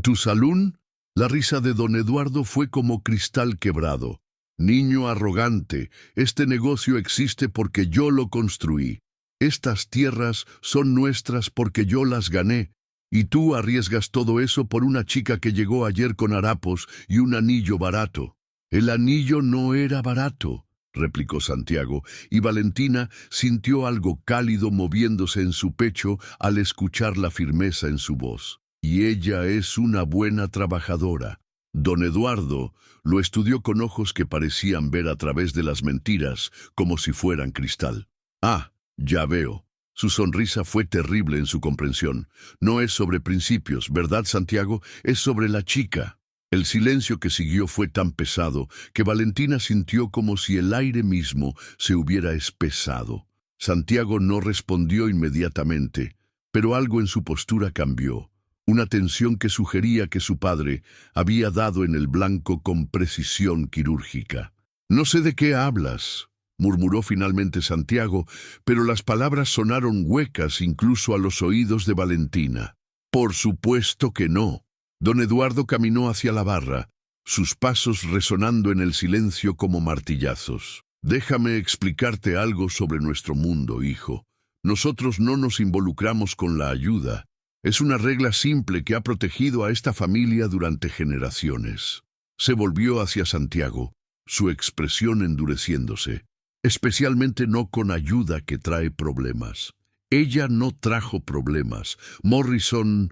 «¿Tu salón?» La risa de don Eduardo fue como cristal quebrado. «Niño arrogante, este negocio existe porque yo lo construí. Estas tierras son nuestras porque yo las gané. Y tú arriesgas todo eso por una chica que llegó ayer con harapos y un anillo barato». «El anillo no era barato», replicó Santiago, y Valentina sintió algo cálido moviéndose en su pecho al escuchar la firmeza en su voz. «Y ella es una buena trabajadora». Don Eduardo lo estudió con ojos que parecían ver a través de las mentiras como si fueran cristal. «Ah, ya veo». Su sonrisa fue terrible en su comprensión. «No es sobre principios, ¿verdad, Santiago? Es sobre la chica». El silencio que siguió fue tan pesado que Valentina sintió como si el aire mismo se hubiera espesado. Santiago no respondió inmediatamente, pero algo en su postura cambió. Una tensión que sugería que su padre había dado en el blanco con precisión quirúrgica. «No sé de qué hablas», murmuró finalmente Santiago, pero las palabras sonaron huecas incluso a los oídos de Valentina. «Por supuesto que no». Don Eduardo caminó hacia la barra, sus pasos resonando en el silencio como martillazos. «Déjame explicarte algo sobre nuestro mundo, hijo. Nosotros no nos involucramos con la ayuda. Es una regla simple que ha protegido a esta familia durante generaciones». Se volvió hacia Santiago, su expresión endureciéndose. «Especialmente no con ayuda que trae problemas». «Ella no trajo problemas. Morrison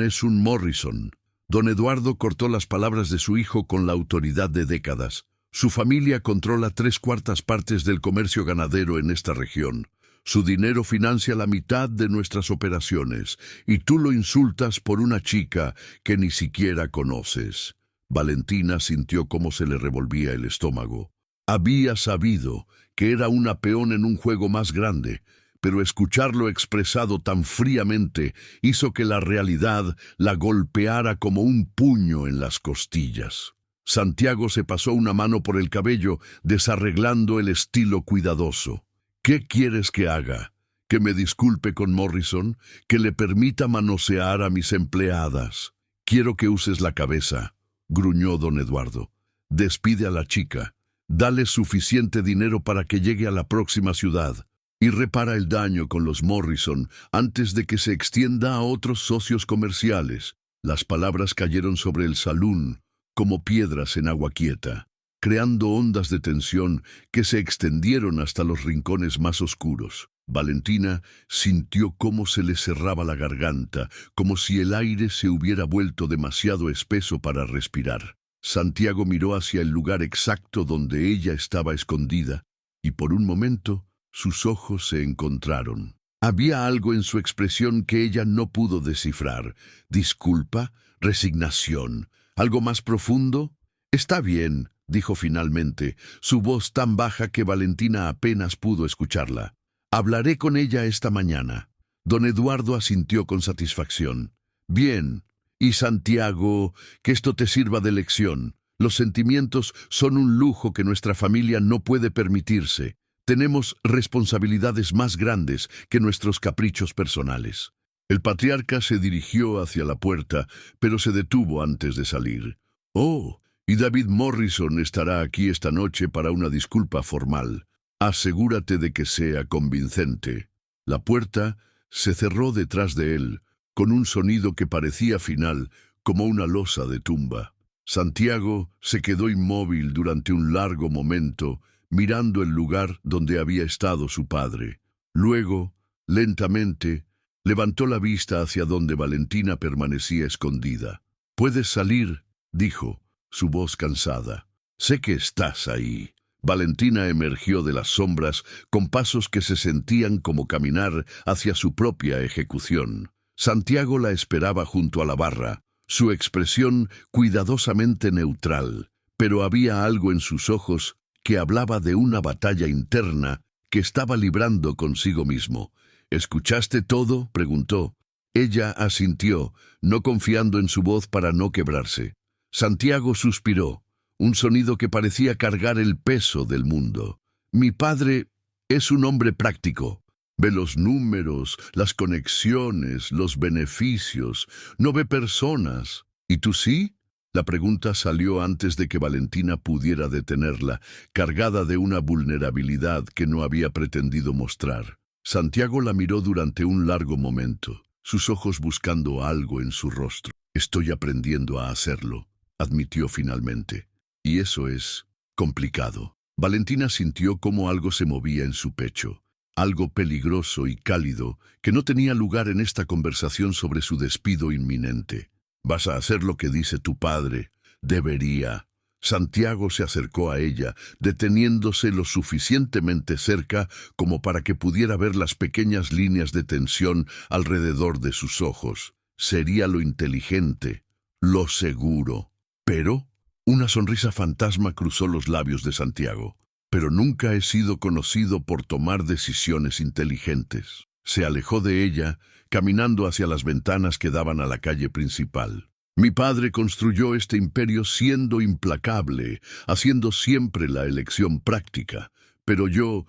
es un Morrison». Don Eduardo cortó las palabras de su hijo con la autoridad de décadas. «Su familia controla 3/4 partes del comercio ganadero en esta región. Su dinero financia la mitad de nuestras operaciones, y tú lo insultas por una chica que ni siquiera conoces». Valentina sintió cómo se le revolvía el estómago. Había sabido que era una peón en un juego más grande, pero escucharlo expresado tan fríamente hizo que la realidad la golpeara como un puño en las costillas. Santiago se pasó una mano por el cabello, desarreglando el estilo cuidadoso. «¿Qué quieres que haga? ¿Que me disculpe con Morrison? ¿Que le permita manosear a mis empleadas?» «Quiero que uses la cabeza», gruñó don Eduardo. «Despide a la chica. Dale suficiente dinero para que llegue a la próxima ciudad y repara el daño con los Morrison antes de que se extienda a otros socios comerciales». Las palabras cayeron sobre el salón como piedras en agua quieta, creando ondas de tensión que se extendieron hasta los rincones más oscuros. Valentina sintió cómo se le cerraba la garganta, como si el aire se hubiera vuelto demasiado espeso para respirar. Santiago miró hacia el lugar exacto donde ella estaba escondida, y por un momento sus ojos se encontraron. Había algo en su expresión que ella no pudo descifrar. Disculpa, resignación, ¿Algo más profundo? Está bien, dijo finalmente, su voz tan baja que Valentina apenas pudo escucharla. Hablaré con ella esta mañana. Don Eduardo asintió con satisfacción. Bien. Y Santiago, que esto te sirva de lección. Los sentimientos son un lujo que nuestra familia no puede permitirse. Tenemos responsabilidades más grandes que nuestros caprichos personales. El patriarca se dirigió hacia la puerta, pero se detuvo antes de salir. Oh, y David Morrison estará aquí esta noche para una disculpa formal. Asegúrate de que sea convincente. La puerta se cerró detrás de él, con un sonido que parecía final, como una losa de tumba. Santiago se quedó inmóvil durante un largo momento, mirando el lugar donde había estado su padre. Luego, lentamente, levantó la vista hacia donde Valentina permanecía escondida. «Puedes salir», dijo, su voz cansada. «Sé que estás ahí». Valentina emergió de las sombras con pasos que se sentían como caminar hacia su propia ejecución. Santiago la esperaba junto a la barra, su expresión cuidadosamente neutral, pero había algo en sus ojos que hablaba de una batalla interna que estaba librando consigo mismo. «¿Escuchaste todo?», preguntó. Ella asintió, no confiando en su voz para no quebrarse. Santiago suspiró, un sonido que parecía cargar el peso del mundo. «Mi padre es un hombre práctico. Ve los números, las conexiones, los beneficios. No ve personas. ¿Y tú sí?». La pregunta salió antes de que Valentina pudiera detenerla, cargada de una vulnerabilidad que no había pretendido mostrar. Santiago la miró durante un largo momento, sus ojos buscando algo en su rostro. «Estoy aprendiendo a hacerlo», admitió finalmente. «Y eso es complicado». Valentina sintió cómo algo se movía en su pecho, algo peligroso y cálido que no tenía lugar en esta conversación sobre su despido inminente. «Vas a hacer lo que dice tu padre». «Debería». Santiago se acercó a ella, deteniéndose lo suficientemente cerca como para que pudiera ver las pequeñas líneas de tensión alrededor de sus ojos. Sería lo inteligente, lo seguro. Pero una sonrisa fantasma cruzó los labios de Santiago. «Pero nunca he sido conocido por tomar decisiones inteligentes». Se alejó de ella, caminando hacia las ventanas que daban a la calle principal. «Mi padre construyó este imperio siendo implacable, haciendo siempre la elección práctica. Pero yo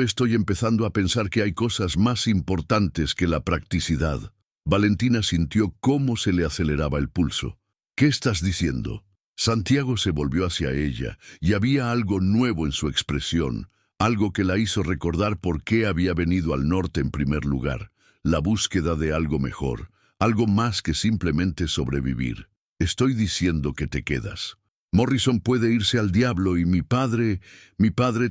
estoy empezando a pensar que hay cosas más importantes que la practicidad». Valentina sintió cómo se le aceleraba el pulso. «¿Qué estás diciendo?». Santiago se volvió hacia ella, y había algo nuevo en su expresión, algo que la hizo recordar por qué había venido al norte en primer lugar, la búsqueda de algo mejor, algo más que simplemente sobrevivir. «Estoy diciendo que te quedas. Morrison puede irse al diablo y mi padre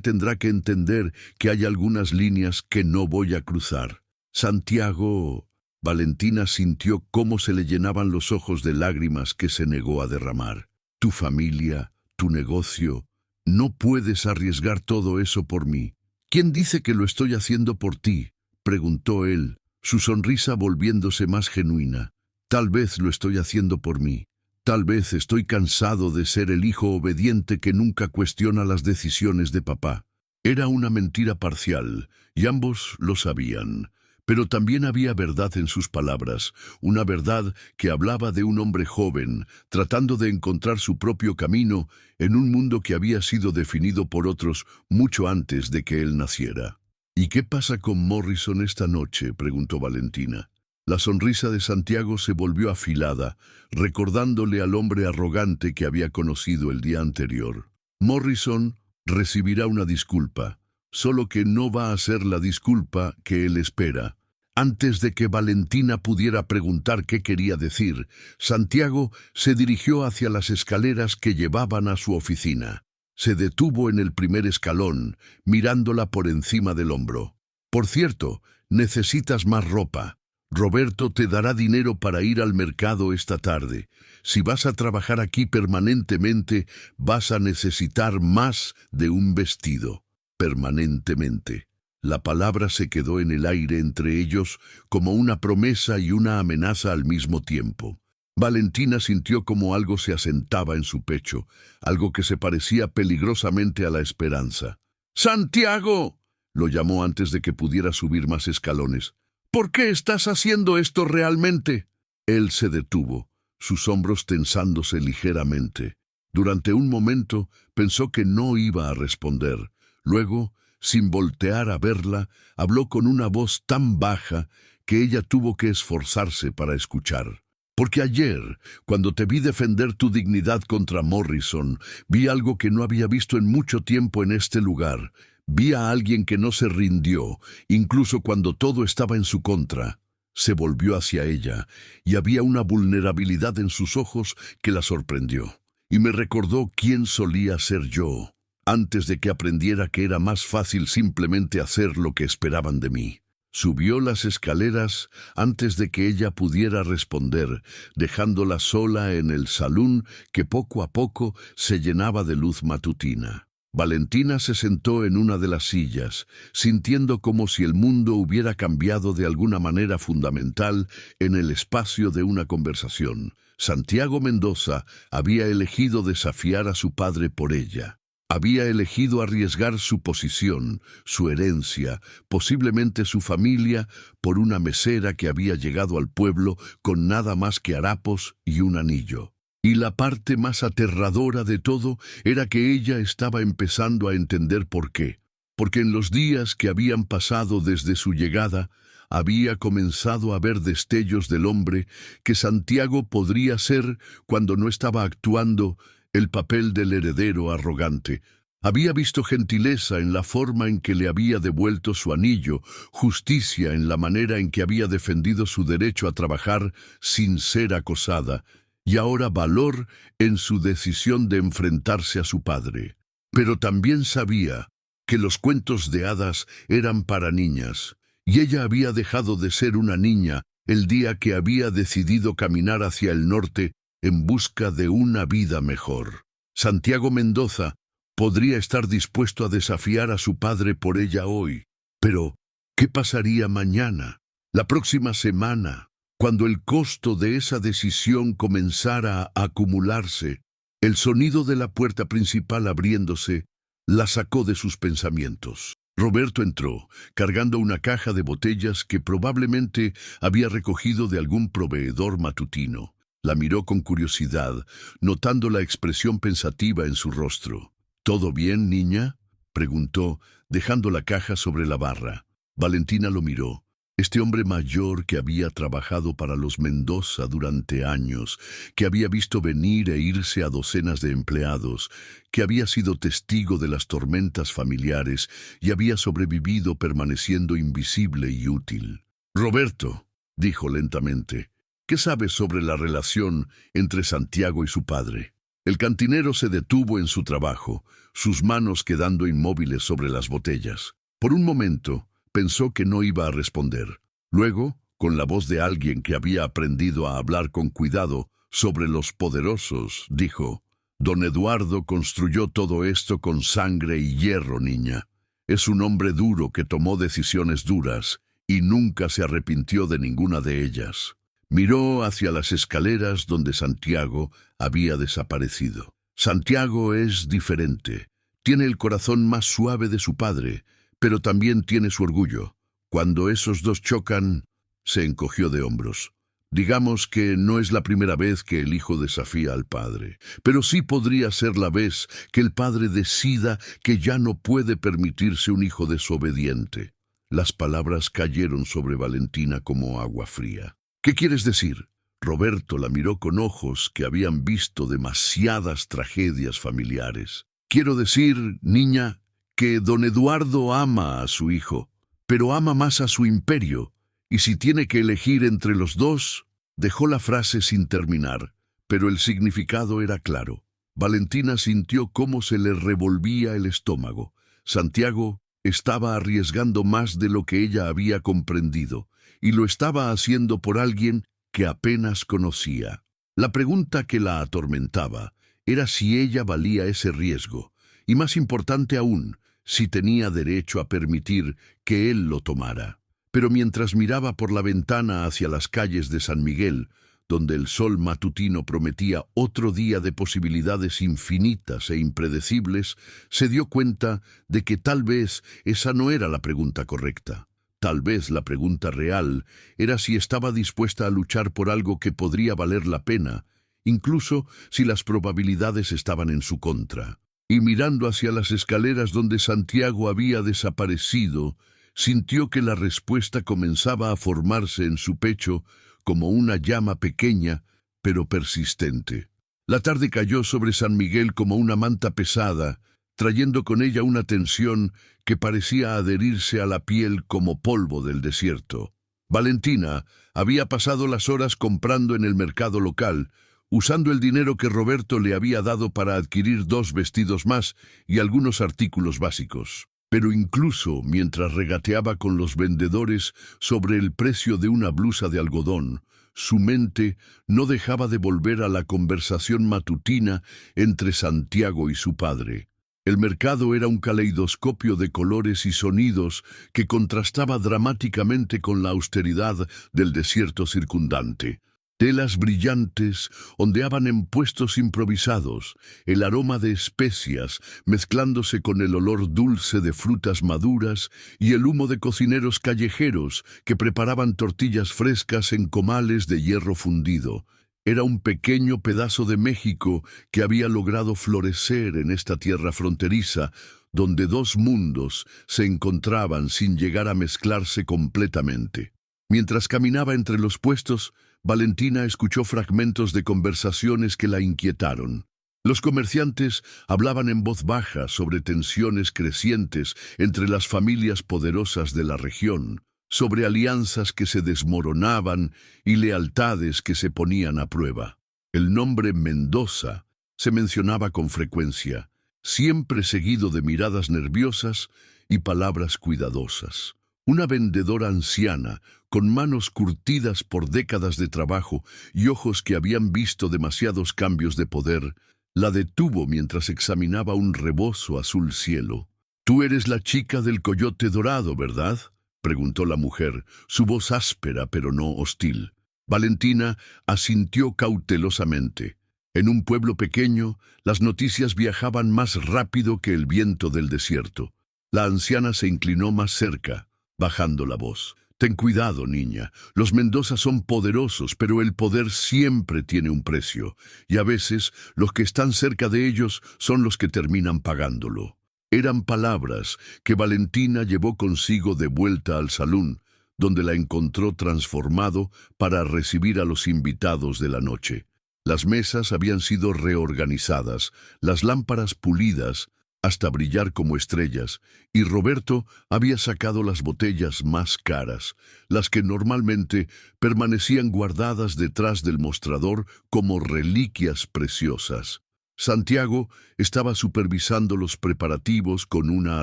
tendrá que entender que hay algunas líneas que no voy a cruzar». «Santiago». Valentina sintió cómo se le llenaban los ojos de lágrimas que se negó a derramar. «Tu familia, tu negocio. No puedes arriesgar todo eso por mí». «¿Quién dice que lo estoy haciendo por ti?», preguntó él, su sonrisa volviéndose más genuina. «Tal vez lo estoy haciendo por mí. Tal vez estoy cansado de ser el hijo obediente que nunca cuestiona las decisiones de papá». Era una mentira parcial, y ambos lo sabían. Pero también había verdad en sus palabras, una verdad que hablaba de un hombre joven, tratando de encontrar su propio camino en un mundo que había sido definido por otros mucho antes de que él naciera. «¿Y qué pasa con Morrison esta noche?», preguntó Valentina. La sonrisa de Santiago se volvió afilada, recordándole al hombre arrogante que había conocido el día anterior. «Morrison recibirá una disculpa, solo que no va a ser la disculpa que él espera». Antes de que Valentina pudiera preguntar qué quería decir, Santiago se dirigió hacia las escaleras que llevaban a su oficina. Se detuvo en el primer escalón, mirándola por encima del hombro. «Por cierto, necesitas más ropa. Roberto te dará dinero para ir al mercado esta tarde. Si vas a trabajar aquí permanentemente, vas a necesitar más de un vestido». Permanentemente. La palabra se quedó en el aire entre ellos como una promesa y una amenaza al mismo tiempo. Valentina sintió como algo se asentaba en su pecho, algo que se parecía peligrosamente a la esperanza. ¡Santiago!, lo llamó antes de que pudiera subir más escalones. ¿Por qué estás haciendo esto realmente? Él se detuvo, sus hombros tensándose ligeramente. Durante un momento pensó que no iba a responder. Luego, sin voltear a verla, habló con una voz tan baja que ella tuvo que esforzarse para escuchar. Porque ayer, cuando te vi defender tu dignidad contra Morrison, vi algo que no había visto en mucho tiempo en este lugar. Vi a alguien que no se rindió, incluso cuando todo estaba en su contra. Se volvió hacia ella, y había una vulnerabilidad en sus ojos que la sorprendió. Y me recordó quién solía ser yo, antes de que aprendiera que era más fácil simplemente hacer lo que esperaban de mí. Subió las escaleras antes de que ella pudiera responder, dejándola sola en el salón que poco a poco se llenaba de luz matutina. Valentina se sentó en una de las sillas, sintiendo como si el mundo hubiera cambiado de alguna manera fundamental en el espacio de una conversación. Santiago Mendoza había elegido desafiar a su padre por ella. Había elegido arriesgar su posición, su herencia, posiblemente su familia, por una mesera que había llegado al pueblo con nada más que harapos y un anillo. Y la parte más aterradora de todo era que ella estaba empezando a entender por qué. Porque en los días que habían pasado desde su llegada, había comenzado a ver destellos del hombre que Santiago podría ser cuando no estaba actuando el papel del heredero arrogante. Había visto gentileza en la forma en que le había devuelto su anillo, justicia en la manera en que había defendido su derecho a trabajar sin ser acosada, y ahora valor en su decisión de enfrentarse a su padre. Pero también sabía que los cuentos de hadas eran para niñas, y ella había dejado de ser una niña el día que había decidido caminar hacia el norte en busca de una vida mejor. Santiago Mendoza podría estar dispuesto a desafiar a su padre por ella hoy, pero ¿qué pasaría mañana, la próxima semana, cuando el costo de esa decisión comenzara a acumularse? El sonido de la puerta principal abriéndose la sacó de sus pensamientos. Roberto entró, cargando una caja de botellas que probablemente había recogido de algún proveedor matutino. La miró con curiosidad, notando la expresión pensativa en su rostro. ¿Todo bien, niña?, preguntó, dejando la caja sobre la barra. Valentina lo miró. Este hombre mayor que había trabajado para los Mendoza durante años, que había visto venir e irse a docenas de empleados, que había sido testigo de las tormentas familiares y había sobrevivido permaneciendo invisible y útil. «Roberto», dijo lentamente, «¿qué sabes sobre la relación entre Santiago y su padre?». El cantinero se detuvo en su trabajo, sus manos quedando inmóviles sobre las botellas. Por un momento, pensó que no iba a responder. Luego, con la voz de alguien que había aprendido a hablar con cuidado sobre los poderosos, dijo: «Don Eduardo construyó todo esto con sangre y hierro, niña. Es un hombre duro que tomó decisiones duras y nunca se arrepintió de ninguna de ellas». Miró hacia las escaleras donde Santiago había desaparecido. Santiago es diferente. Tiene el corazón más suave de su padre, pero también tiene su orgullo. Cuando esos dos chocan, se encogió de hombros. Digamos que no es la primera vez que el hijo desafía al padre, pero sí podría ser la vez que el padre decida que ya no puede permitirse un hijo desobediente. Las palabras cayeron sobre Valentina como agua fría. «¿Qué quieres decir?». Roberto la miró con ojos que habían visto demasiadas tragedias familiares. «Quiero decir, niña, que don Eduardo ama a su hijo, pero ama más a su imperio, y si tiene que elegir entre los dos». Dejó la frase sin terminar, pero el significado era claro. Valentina sintió cómo se le revolvía el estómago. Santiago estaba arriesgando más de lo que ella había comprendido, y lo estaba haciendo por alguien que apenas conocía. La pregunta que la atormentaba era si ella valía ese riesgo, y más importante aún, si tenía derecho a permitir que él lo tomara. Pero mientras miraba por la ventana hacia las calles de San Miguel, donde el sol matutino prometía otro día de posibilidades infinitas e impredecibles, se dio cuenta de que tal vez esa no era la pregunta correcta. Tal vez la pregunta real era si estaba dispuesta a luchar por algo que podría valer la pena, incluso si las probabilidades estaban en su contra. Y mirando hacia las escaleras donde Santiago había desaparecido, sintió que la respuesta comenzaba a formarse en su pecho como una llama pequeña, pero persistente. La tarde cayó sobre San Miguel como una manta pesada, trayendo con ella una tensión que parecía adherirse a la piel como polvo del desierto. Valentina había pasado las horas comprando en el mercado local, usando el dinero que Roberto le había dado para adquirir 2 vestidos más y algunos artículos básicos. Pero incluso mientras regateaba con los vendedores sobre el precio de una blusa de algodón, su mente no dejaba de volver a la conversación matutina entre Santiago y su padre. El mercado era un caleidoscopio de colores y sonidos que contrastaba dramáticamente con la austeridad del desierto circundante. Telas brillantes ondeaban en puestos improvisados, el aroma de especias mezclándose con el olor dulce de frutas maduras y el humo de cocineros callejeros que preparaban tortillas frescas en comales de hierro fundido. Era un pequeño pedazo de México que había logrado florecer en esta tierra fronteriza, donde 2 mundos se encontraban sin llegar a mezclarse completamente. Mientras caminaba entre los puestos, Valentina escuchó fragmentos de conversaciones que la inquietaron. Los comerciantes hablaban en voz baja sobre tensiones crecientes entre las familias poderosas de la región, sobre alianzas que se desmoronaban y lealtades que se ponían a prueba. El nombre Mendoza se mencionaba con frecuencia, siempre seguido de miradas nerviosas y palabras cuidadosas. Una vendedora anciana, con manos curtidas por décadas de trabajo y ojos que habían visto demasiados cambios de poder, la detuvo mientras examinaba un rebozo azul cielo. «Tú eres la chica del coyote dorado, ¿verdad?», preguntó la mujer, su voz áspera pero no hostil. Valentina asintió cautelosamente. En un pueblo pequeño, las noticias viajaban más rápido que el viento del desierto. La anciana se inclinó más cerca, bajando la voz. «Ten cuidado, niña. Los Mendoza son poderosos, pero el poder siempre tiene un precio, y a veces los que están cerca de ellos son los que terminan pagándolo». Eran palabras que Valentina llevó consigo de vuelta al salón, donde la encontró transformado para recibir a los invitados de la noche. Las mesas habían sido reorganizadas, las lámparas pulidas hasta brillar como estrellas, y Roberto había sacado las botellas más caras, las que normalmente permanecían guardadas detrás del mostrador como reliquias preciosas. Santiago estaba supervisando los preparativos con una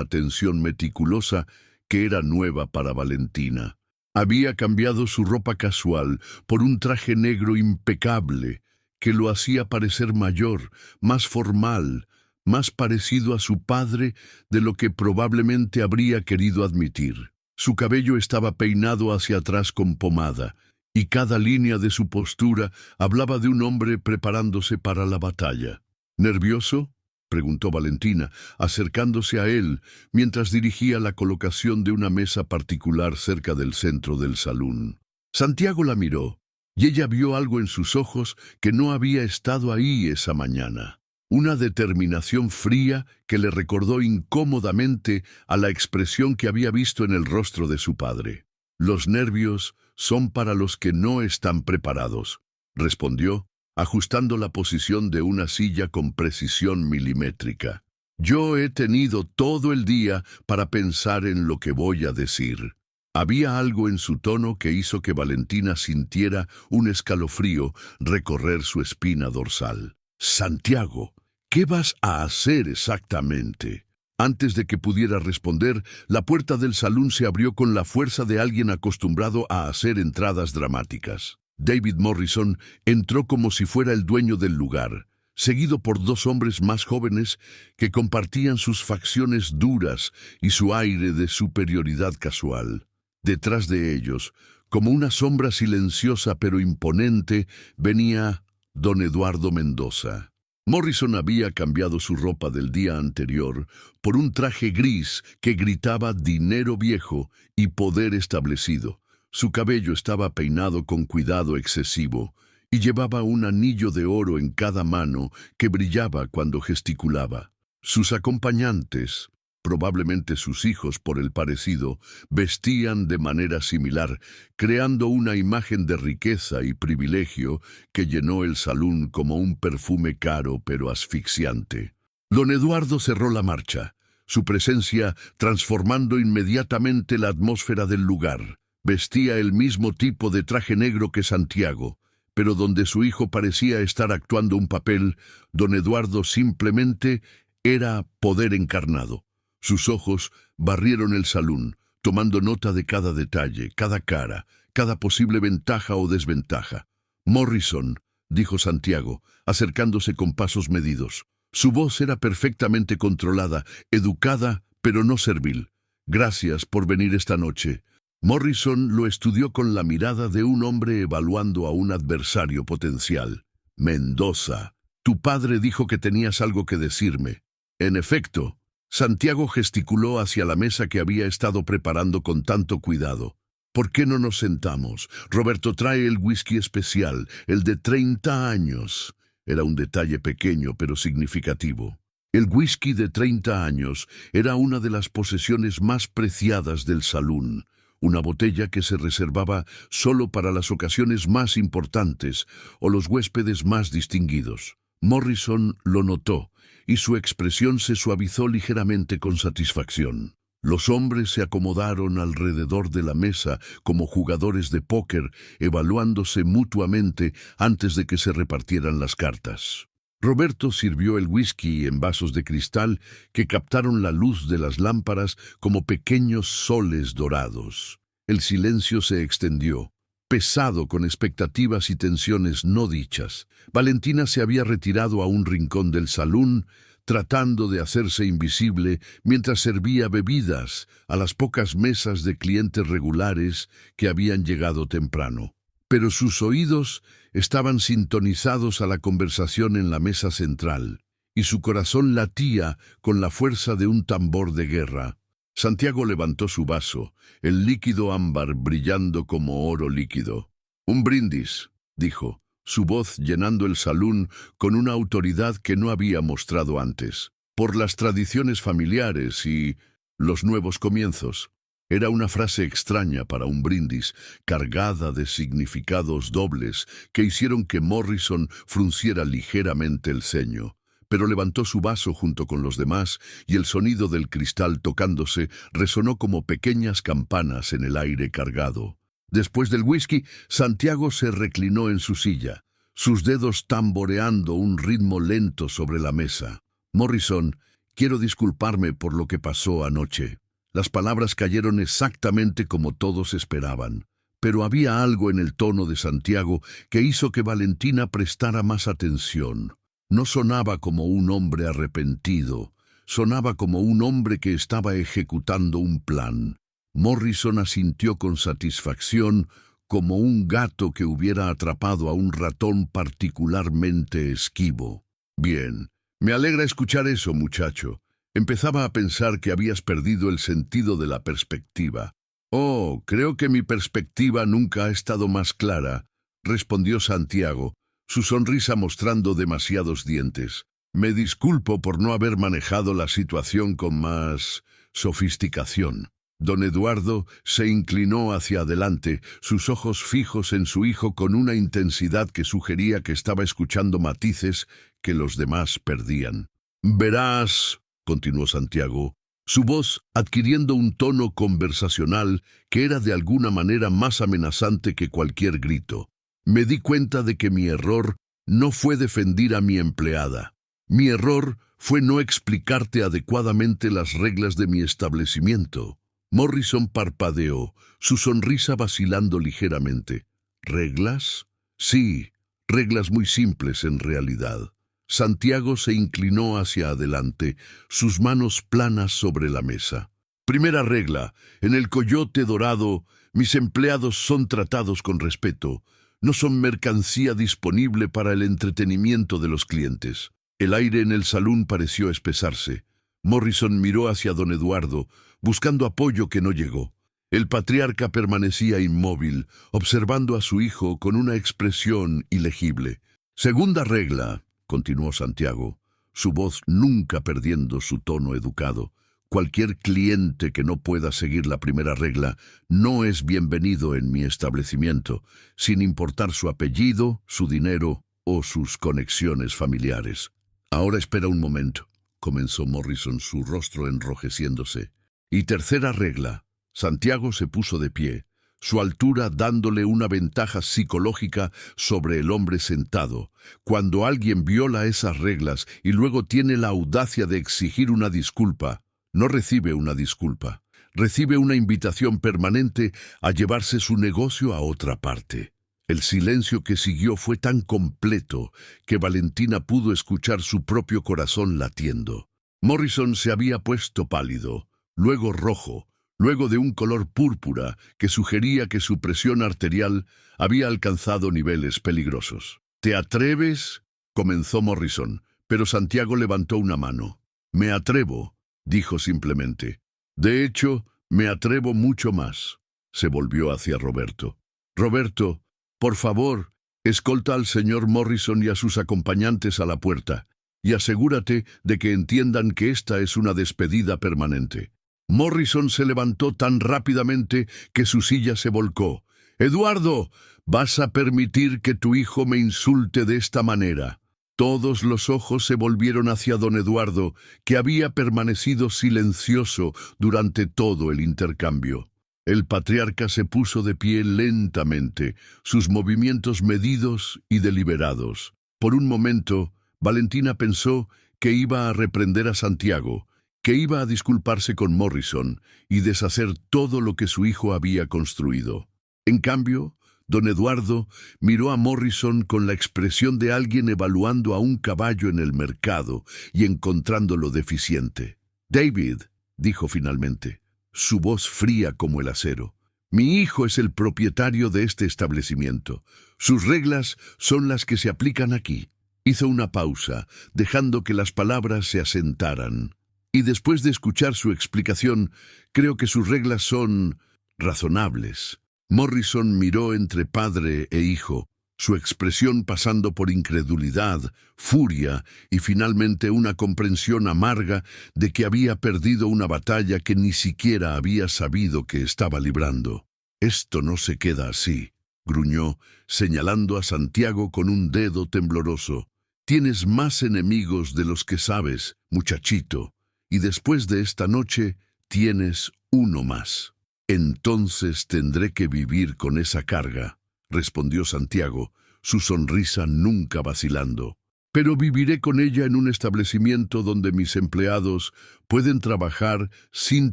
atención meticulosa que era nueva para Valentina. Había cambiado su ropa casual por un traje negro impecable que lo hacía parecer mayor, más formal, más parecido a su padre de lo que probablemente habría querido admitir. Su cabello estaba peinado hacia atrás con pomada, y cada línea de su postura hablaba de un hombre preparándose para la batalla. «¿Nervioso?», preguntó Valentina, acercándose a él mientras dirigía la colocación de una mesa particular cerca del centro del salón. Santiago la miró, y ella vio algo en sus ojos que no había estado ahí esa mañana. Una determinación fría que le recordó incómodamente a la expresión que había visto en el rostro de su padre. «Los nervios son para los que no están preparados», respondió, ajustando la posición de una silla con precisión milimétrica. «Yo he tenido todo el día para pensar en lo que voy a decir». Había algo en su tono que hizo que Valentina sintiera un escalofrío recorrer su espina dorsal. «Santiago, ¿qué vas a hacer exactamente?». Antes de que pudiera responder, la puerta del salón se abrió con la fuerza de alguien acostumbrado a hacer entradas dramáticas. David Morrison entró como si fuera el dueño del lugar, seguido por 2 hombres más jóvenes que compartían sus facciones duras y su aire de superioridad casual. Detrás de ellos, Como una sombra silenciosa pero imponente, venía don Eduardo Mendoza. Morrison había cambiado su ropa del día anterior por un traje gris que gritaba dinero viejo y poder establecido. Su cabello estaba peinado con cuidado excesivo y llevaba un anillo de oro en cada mano que brillaba cuando gesticulaba. Sus acompañantes, probablemente sus hijos por el parecido, vestían de manera similar, creando una imagen de riqueza y privilegio que llenó el salón como un perfume caro pero asfixiante. Don Eduardo cerró la marcha, su presencia transformando inmediatamente la atmósfera del lugar. Vestía el mismo tipo de traje negro que Santiago, pero donde su hijo parecía estar actuando un papel, don Eduardo simplemente era poder encarnado. Sus ojos barrieron el salón, tomando nota de cada detalle, cada cara, cada posible ventaja o desventaja. «Morrison», dijo Santiago, acercándose con pasos medidos. Su voz era perfectamente controlada, educada, pero no servil. «Gracias por venir esta noche». Morrison lo estudió con la mirada de un hombre evaluando a un adversario potencial. «Mendoza, tu padre dijo que tenías algo que decirme». «En efecto». Santiago gesticuló hacia la mesa que había estado preparando con tanto cuidado. «¿Por qué no nos sentamos? Roberto trae el whisky especial, el de 30 años». Era un detalle pequeño pero significativo. El whisky de 30 años era una de las posesiones más preciadas del salón, una botella que se reservaba solo para las ocasiones más importantes o los huéspedes más distinguidos. Morrison lo notó, y su expresión se suavizó ligeramente con satisfacción. Los hombres se acomodaron alrededor de la mesa como jugadores de póker, evaluándose mutuamente antes de que se repartieran las cartas. Roberto sirvió el whisky en vasos de cristal que captaron la luz de las lámparas como pequeños soles dorados. El silencio se extendió, pesado con expectativas y tensiones no dichas. Valentina se había retirado a un rincón del salón, tratando de hacerse invisible mientras servía bebidas a las pocas mesas de clientes regulares que habían llegado temprano. Pero sus oídos estaban sintonizados a la conversación en la mesa central, y su corazón latía con la fuerza de un tambor de guerra. Santiago levantó su vaso, el líquido ámbar brillando como oro líquido. «Un brindis», dijo, su voz llenando el salón con una autoridad que no había mostrado antes. «Por las tradiciones familiares y los nuevos comienzos». Era una frase extraña para un brindis, cargada de significados dobles que hicieron que Morrison frunciera ligeramente el ceño. Pero levantó su vaso junto con los demás y el sonido del cristal tocándose resonó como pequeñas campanas en el aire cargado. Después del whisky, Santiago se reclinó en su silla, sus dedos tamboreando un ritmo lento sobre la mesa. «Morrison, quiero disculparme por lo que pasó anoche». Las palabras cayeron exactamente como todos esperaban, pero había algo en el tono de Santiago que hizo que Valentina prestara más atención. No sonaba como un hombre arrepentido, sonaba como un hombre que estaba ejecutando un plan. Morrison asintió con satisfacción, como un gato que hubiera atrapado a un ratón particularmente esquivo. «Bien, me alegra escuchar eso, muchacho. Empezaba a pensar que habías perdido el sentido de la perspectiva». «Oh, creo que mi perspectiva nunca ha estado más clara», respondió Santiago, su sonrisa mostrando demasiados dientes. «Me disculpo por no haber manejado la situación con más sofisticación». Don Eduardo se inclinó hacia adelante, sus ojos fijos en su hijo con una intensidad que sugería que estaba escuchando matices que los demás perdían. «Verás», continuó Santiago, su voz adquiriendo un tono conversacional que era de alguna manera más amenazante que cualquier grito. «Me di cuenta de que mi error no fue defender a mi empleada. Mi error fue no explicarte adecuadamente las reglas de mi establecimiento». Morrison parpadeó, su sonrisa vacilando ligeramente. «¿Reglas?» «Sí, reglas muy simples en realidad». Santiago se inclinó hacia adelante, sus manos planas sobre la mesa. «Primera regla, en el Coyote Dorado Mis empleados son tratados con respeto. No son mercancía disponible para el entretenimiento de los clientes. El aire en el salón pareció espesarse. Morrison miró hacia don Eduardo, buscando apoyo que no llegó. El patriarca permanecía inmóvil, observando a su hijo con una expresión ilegible. Segunda regla, continuó Santiago, su voz nunca perdiendo su tono educado. Cualquier cliente que no pueda seguir la primera regla no es bienvenido en mi establecimiento, sin importar su apellido, su dinero o sus conexiones familiares. Ahora espera un momento, comenzó Morrison, su rostro enrojeciéndose. Y tercera regla. Santiago se puso de pie, su altura dándole una ventaja psicológica sobre el hombre sentado. Cuando alguien viola esas reglas y luego tiene la audacia de exigir una disculpa, no recibe una disculpa, recibe una invitación permanente a llevarse su negocio a otra parte. El silencio que siguió fue tan completo que Valentina pudo escuchar su propio corazón latiendo. Morrison se había puesto pálido, luego rojo, luego de un color púrpura que sugería que su presión arterial había alcanzado niveles peligrosos. ¿Te atreves?, comenzó Morrison, pero Santiago levantó una mano. Me atrevo, dijo simplemente. De hecho, me atrevo mucho más. Se volvió hacia Roberto. Roberto, por favor, escolta al señor Morrison y a sus acompañantes a la puerta, y asegúrate de que entiendan que esta es una despedida permanente. Morrison se levantó tan rápidamente que su silla se volcó. Eduardo, ¿vas a permitir que tu hijo me insulte de esta manera? Todos los ojos se volvieron hacia don Eduardo, que había permanecido silencioso durante todo el intercambio. El patriarca se puso de pie lentamente, sus movimientos medidos y deliberados. Por un momento, Valentina pensó que iba a reprender a Santiago, que iba a disculparse con Morrison y deshacer todo lo que su hijo había construido. En cambio, don Eduardo miró a Morrison con la expresión de alguien evaluando a un caballo en el mercado y encontrándolo deficiente. David, dijo finalmente, su voz fría como el acero. Mi hijo es el propietario de este establecimiento. Sus reglas son las que se aplican aquí. Hizo una pausa, dejando que las palabras se asentaran. Y después de escuchar su explicación, creo que sus reglas son razonables. Morrison miró entre padre e hijo, su expresión pasando por incredulidad, furia y finalmente una comprensión amarga de que había perdido una batalla que ni siquiera había sabido que estaba librando. Esto no se queda así, gruñó, señalando a Santiago con un dedo tembloroso. Tienes más enemigos de los que sabes, muchachito. Y después de esta noche tienes uno más. Entonces tendré que vivir con esa carga, respondió Santiago, su sonrisa nunca vacilando. Pero viviré con ella en un establecimiento donde mis empleados pueden trabajar sin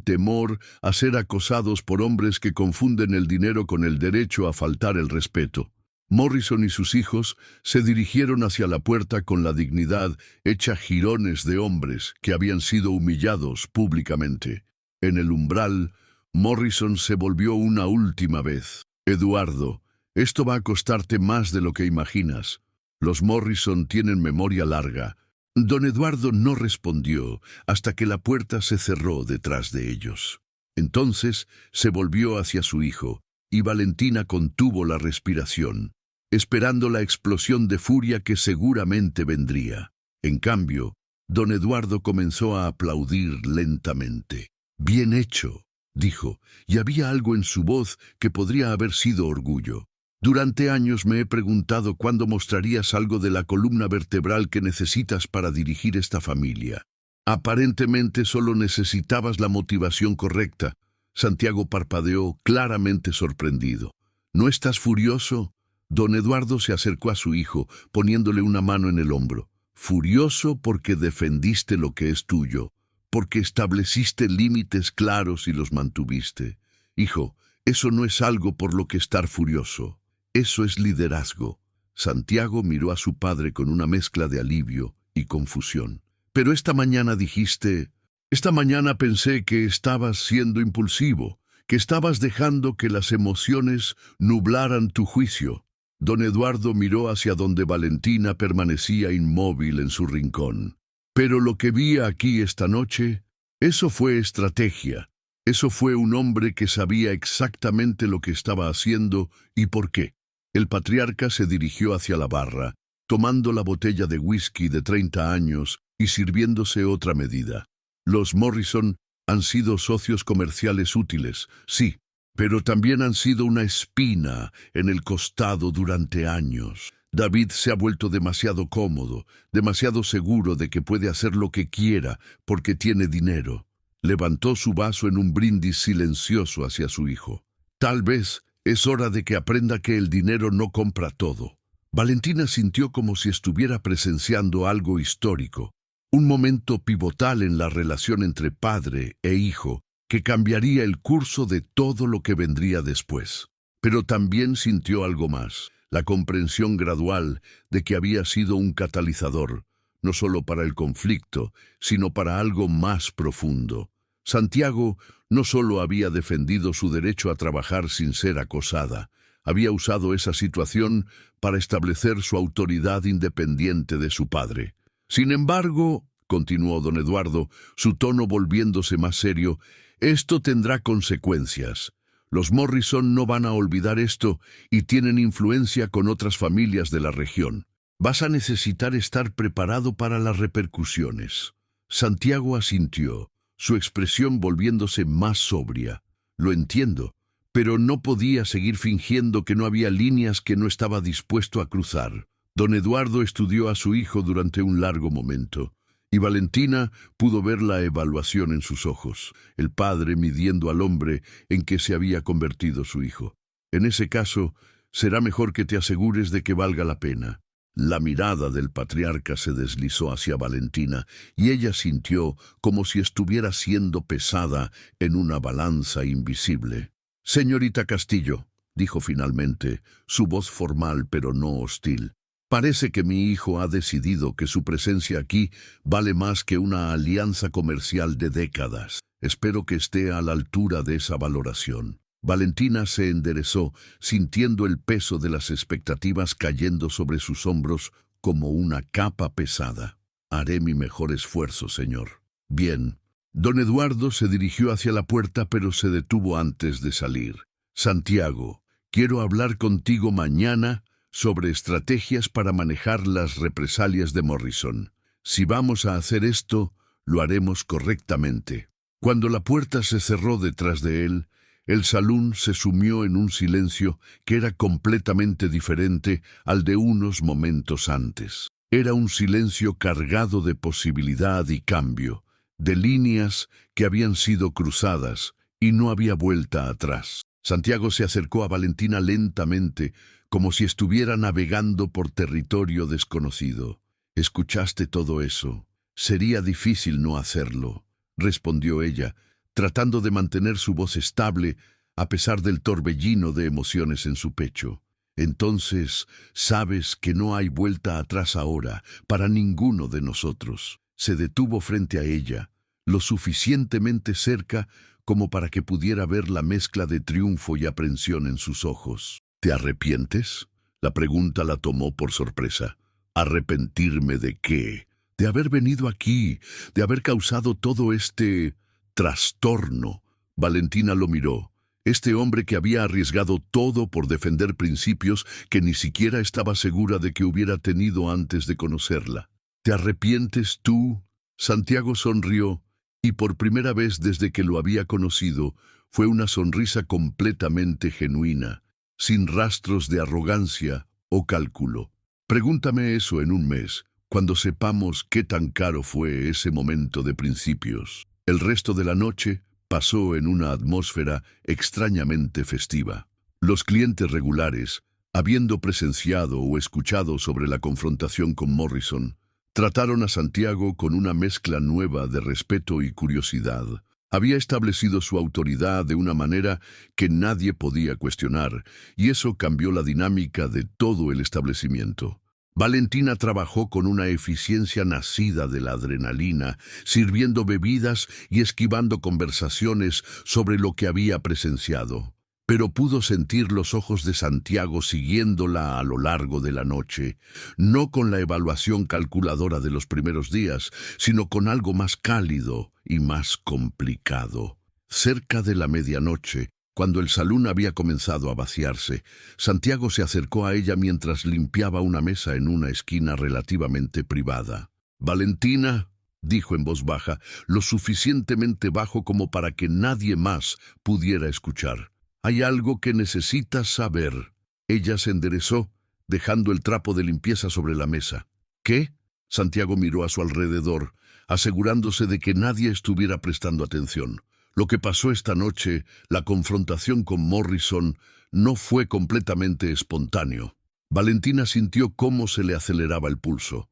temor a ser acosados por hombres que confunden el dinero con el derecho a faltar el respeto. Morrison y sus hijos se dirigieron hacia la puerta con la dignidad hecha jirones de hombres que habían sido humillados públicamente. En el umbral, Morrison se volvió una última vez. Eduardo, esto va a costarte más de lo que imaginas. Los Morrison tienen memoria larga. Don Eduardo no respondió hasta que la puerta se cerró detrás de ellos. Entonces se volvió hacia su hijo, y Valentina contuvo la respiración, esperando la explosión de furia que seguramente vendría. En cambio, don Eduardo comenzó a aplaudir lentamente. «Bien hecho», dijo, y había algo en su voz que podría haber sido orgullo. «Durante años me he preguntado cuándo mostrarías algo de la columna vertebral que necesitas para dirigir esta familia. Aparentemente solo necesitabas la motivación correcta». Santiago parpadeó, claramente sorprendido. «¿No estás furioso?» Don Eduardo se acercó a su hijo, poniéndole una mano en el hombro. «Furioso porque defendiste lo que es tuyo, porque estableciste límites claros y los mantuviste. Hijo, eso no es algo por lo que estar furioso. Eso es liderazgo». Santiago miró a su padre con una mezcla de alivio y confusión. «Pero esta mañana dijiste... Esta mañana pensé que estabas siendo impulsivo, que estabas dejando que las emociones nublaran tu juicio. Don Eduardo miró hacia donde Valentina permanecía inmóvil en su rincón. Pero lo que vi aquí esta noche, eso fue estrategia. Eso fue un hombre que sabía exactamente lo que estaba haciendo y por qué. El patriarca se dirigió hacia la barra, tomando la botella de whisky de 30 años y sirviéndose otra medida. Los Morrison han sido socios comerciales útiles, sí, pero también han sido una espina en el costado durante años. David se ha vuelto demasiado cómodo, demasiado seguro de que puede hacer lo que quiera porque tiene dinero. Levantó su vaso en un brindis silencioso hacia su hijo. Tal vez es hora de que aprenda que el dinero no compra todo. Valentina sintió como si estuviera presenciando algo histórico, un momento pivotal en la relación entre padre e hijo que cambiaría el curso de todo lo que vendría después. Pero también sintió algo más, la comprensión gradual de que había sido un catalizador, no solo para el conflicto, sino para algo más profundo. Santiago no solo había defendido su derecho a trabajar sin ser acosada, había usado esa situación para establecer su autoridad independiente de su padre. Sin embargo, continuó don Eduardo, su tono volviéndose más serio, esto tendrá consecuencias. Los Morrison no van a olvidar esto y tienen influencia con otras familias de la región. Vas a necesitar estar preparado para las repercusiones. Santiago asintió, su expresión volviéndose más sobria. Lo entiendo, pero no podía seguir fingiendo que no había líneas que no estaba dispuesto a cruzar. Don Eduardo estudió a su hijo durante un largo momento, y Valentina pudo ver la evaluación en sus ojos, el padre midiendo al hombre en que se había convertido su hijo. En ese caso, será mejor que te asegures de que valga la pena. La mirada del patriarca se deslizó hacia Valentina, y ella sintió como si estuviera siendo pesada en una balanza invisible. «Señorita Castillo», dijo finalmente, su voz formal pero no hostil, «parece que mi hijo ha decidido que su presencia aquí vale más que una alianza comercial de décadas. Espero que esté a la altura de esa valoración». Valentina se enderezó, sintiendo el peso de las expectativas cayendo sobre sus hombros como una capa pesada. «Haré mi mejor esfuerzo, señor». «Bien». Don Eduardo se dirigió hacia la puerta, pero se detuvo antes de salir. «Santiago, quiero hablar contigo mañana sobre estrategias para manejar las represalias de Morrison. Si vamos a hacer esto, lo haremos correctamente». Cuando la puerta se cerró detrás de él, el salón se sumió en un silencio que era completamente diferente al de unos momentos antes. Era un silencio cargado de posibilidad y cambio, de líneas que habían sido cruzadas y no había vuelta atrás. Santiago se acercó a Valentina lentamente, como si estuviera navegando por territorio desconocido. «¿Escuchaste todo eso? Sería difícil no hacerlo», respondió ella, tratando de mantener su voz estable a pesar del torbellino de emociones en su pecho. «Entonces, sabes que no hay vuelta atrás ahora para ninguno de nosotros». Se detuvo frente a ella, lo suficientemente cerca como para que pudiera ver la mezcla de triunfo y aprensión en sus ojos. «¿Te arrepientes?». La pregunta la tomó por sorpresa. «¿Arrepentirme de qué? De haber venido aquí, de haber causado todo este trastorno». Valentina lo miró. Este hombre que había arriesgado todo por defender principios que ni siquiera estaba segura de que hubiera tenido antes de conocerla. «¿Te arrepientes tú?». Santiago sonrió, y por primera vez desde que lo había conocido, fue una sonrisa completamente genuina, sin rastros de arrogancia o cálculo. «Pregúntame eso en un mes, cuando sepamos qué tan caro fue ese momento de principios». El resto de la noche pasó en una atmósfera extrañamente festiva. Los clientes regulares, habiendo presenciado o escuchado sobre la confrontación con Morrison, trataron a Santiago con una mezcla nueva de respeto y curiosidad. Había establecido su autoridad de una manera que nadie podía cuestionar, y eso cambió la dinámica de todo el establecimiento. Valentina trabajó con una eficiencia nacida de la adrenalina, sirviendo bebidas y esquivando conversaciones sobre lo que había presenciado. Pero pudo sentir los ojos de Santiago siguiéndola a lo largo de la noche, no con la evaluación calculadora de los primeros días, sino con algo más cálido y más complicado. Cerca de la medianoche, cuando el salón había comenzado a vaciarse, Santiago se acercó a ella mientras limpiaba una mesa en una esquina relativamente privada. «Valentina», dijo en voz baja, lo suficientemente bajo como para que nadie más pudiera escuchar. «Hay algo que necesitas saber». Ella se enderezó, dejando el trapo de limpieza sobre la mesa. «¿Qué?». Santiago miró a su alrededor, asegurándose de que nadie estuviera prestando atención. Lo que pasó esta noche, la confrontación con Morrison, no fue completamente espontáneo. Valentina sintió cómo se le aceleraba el pulso.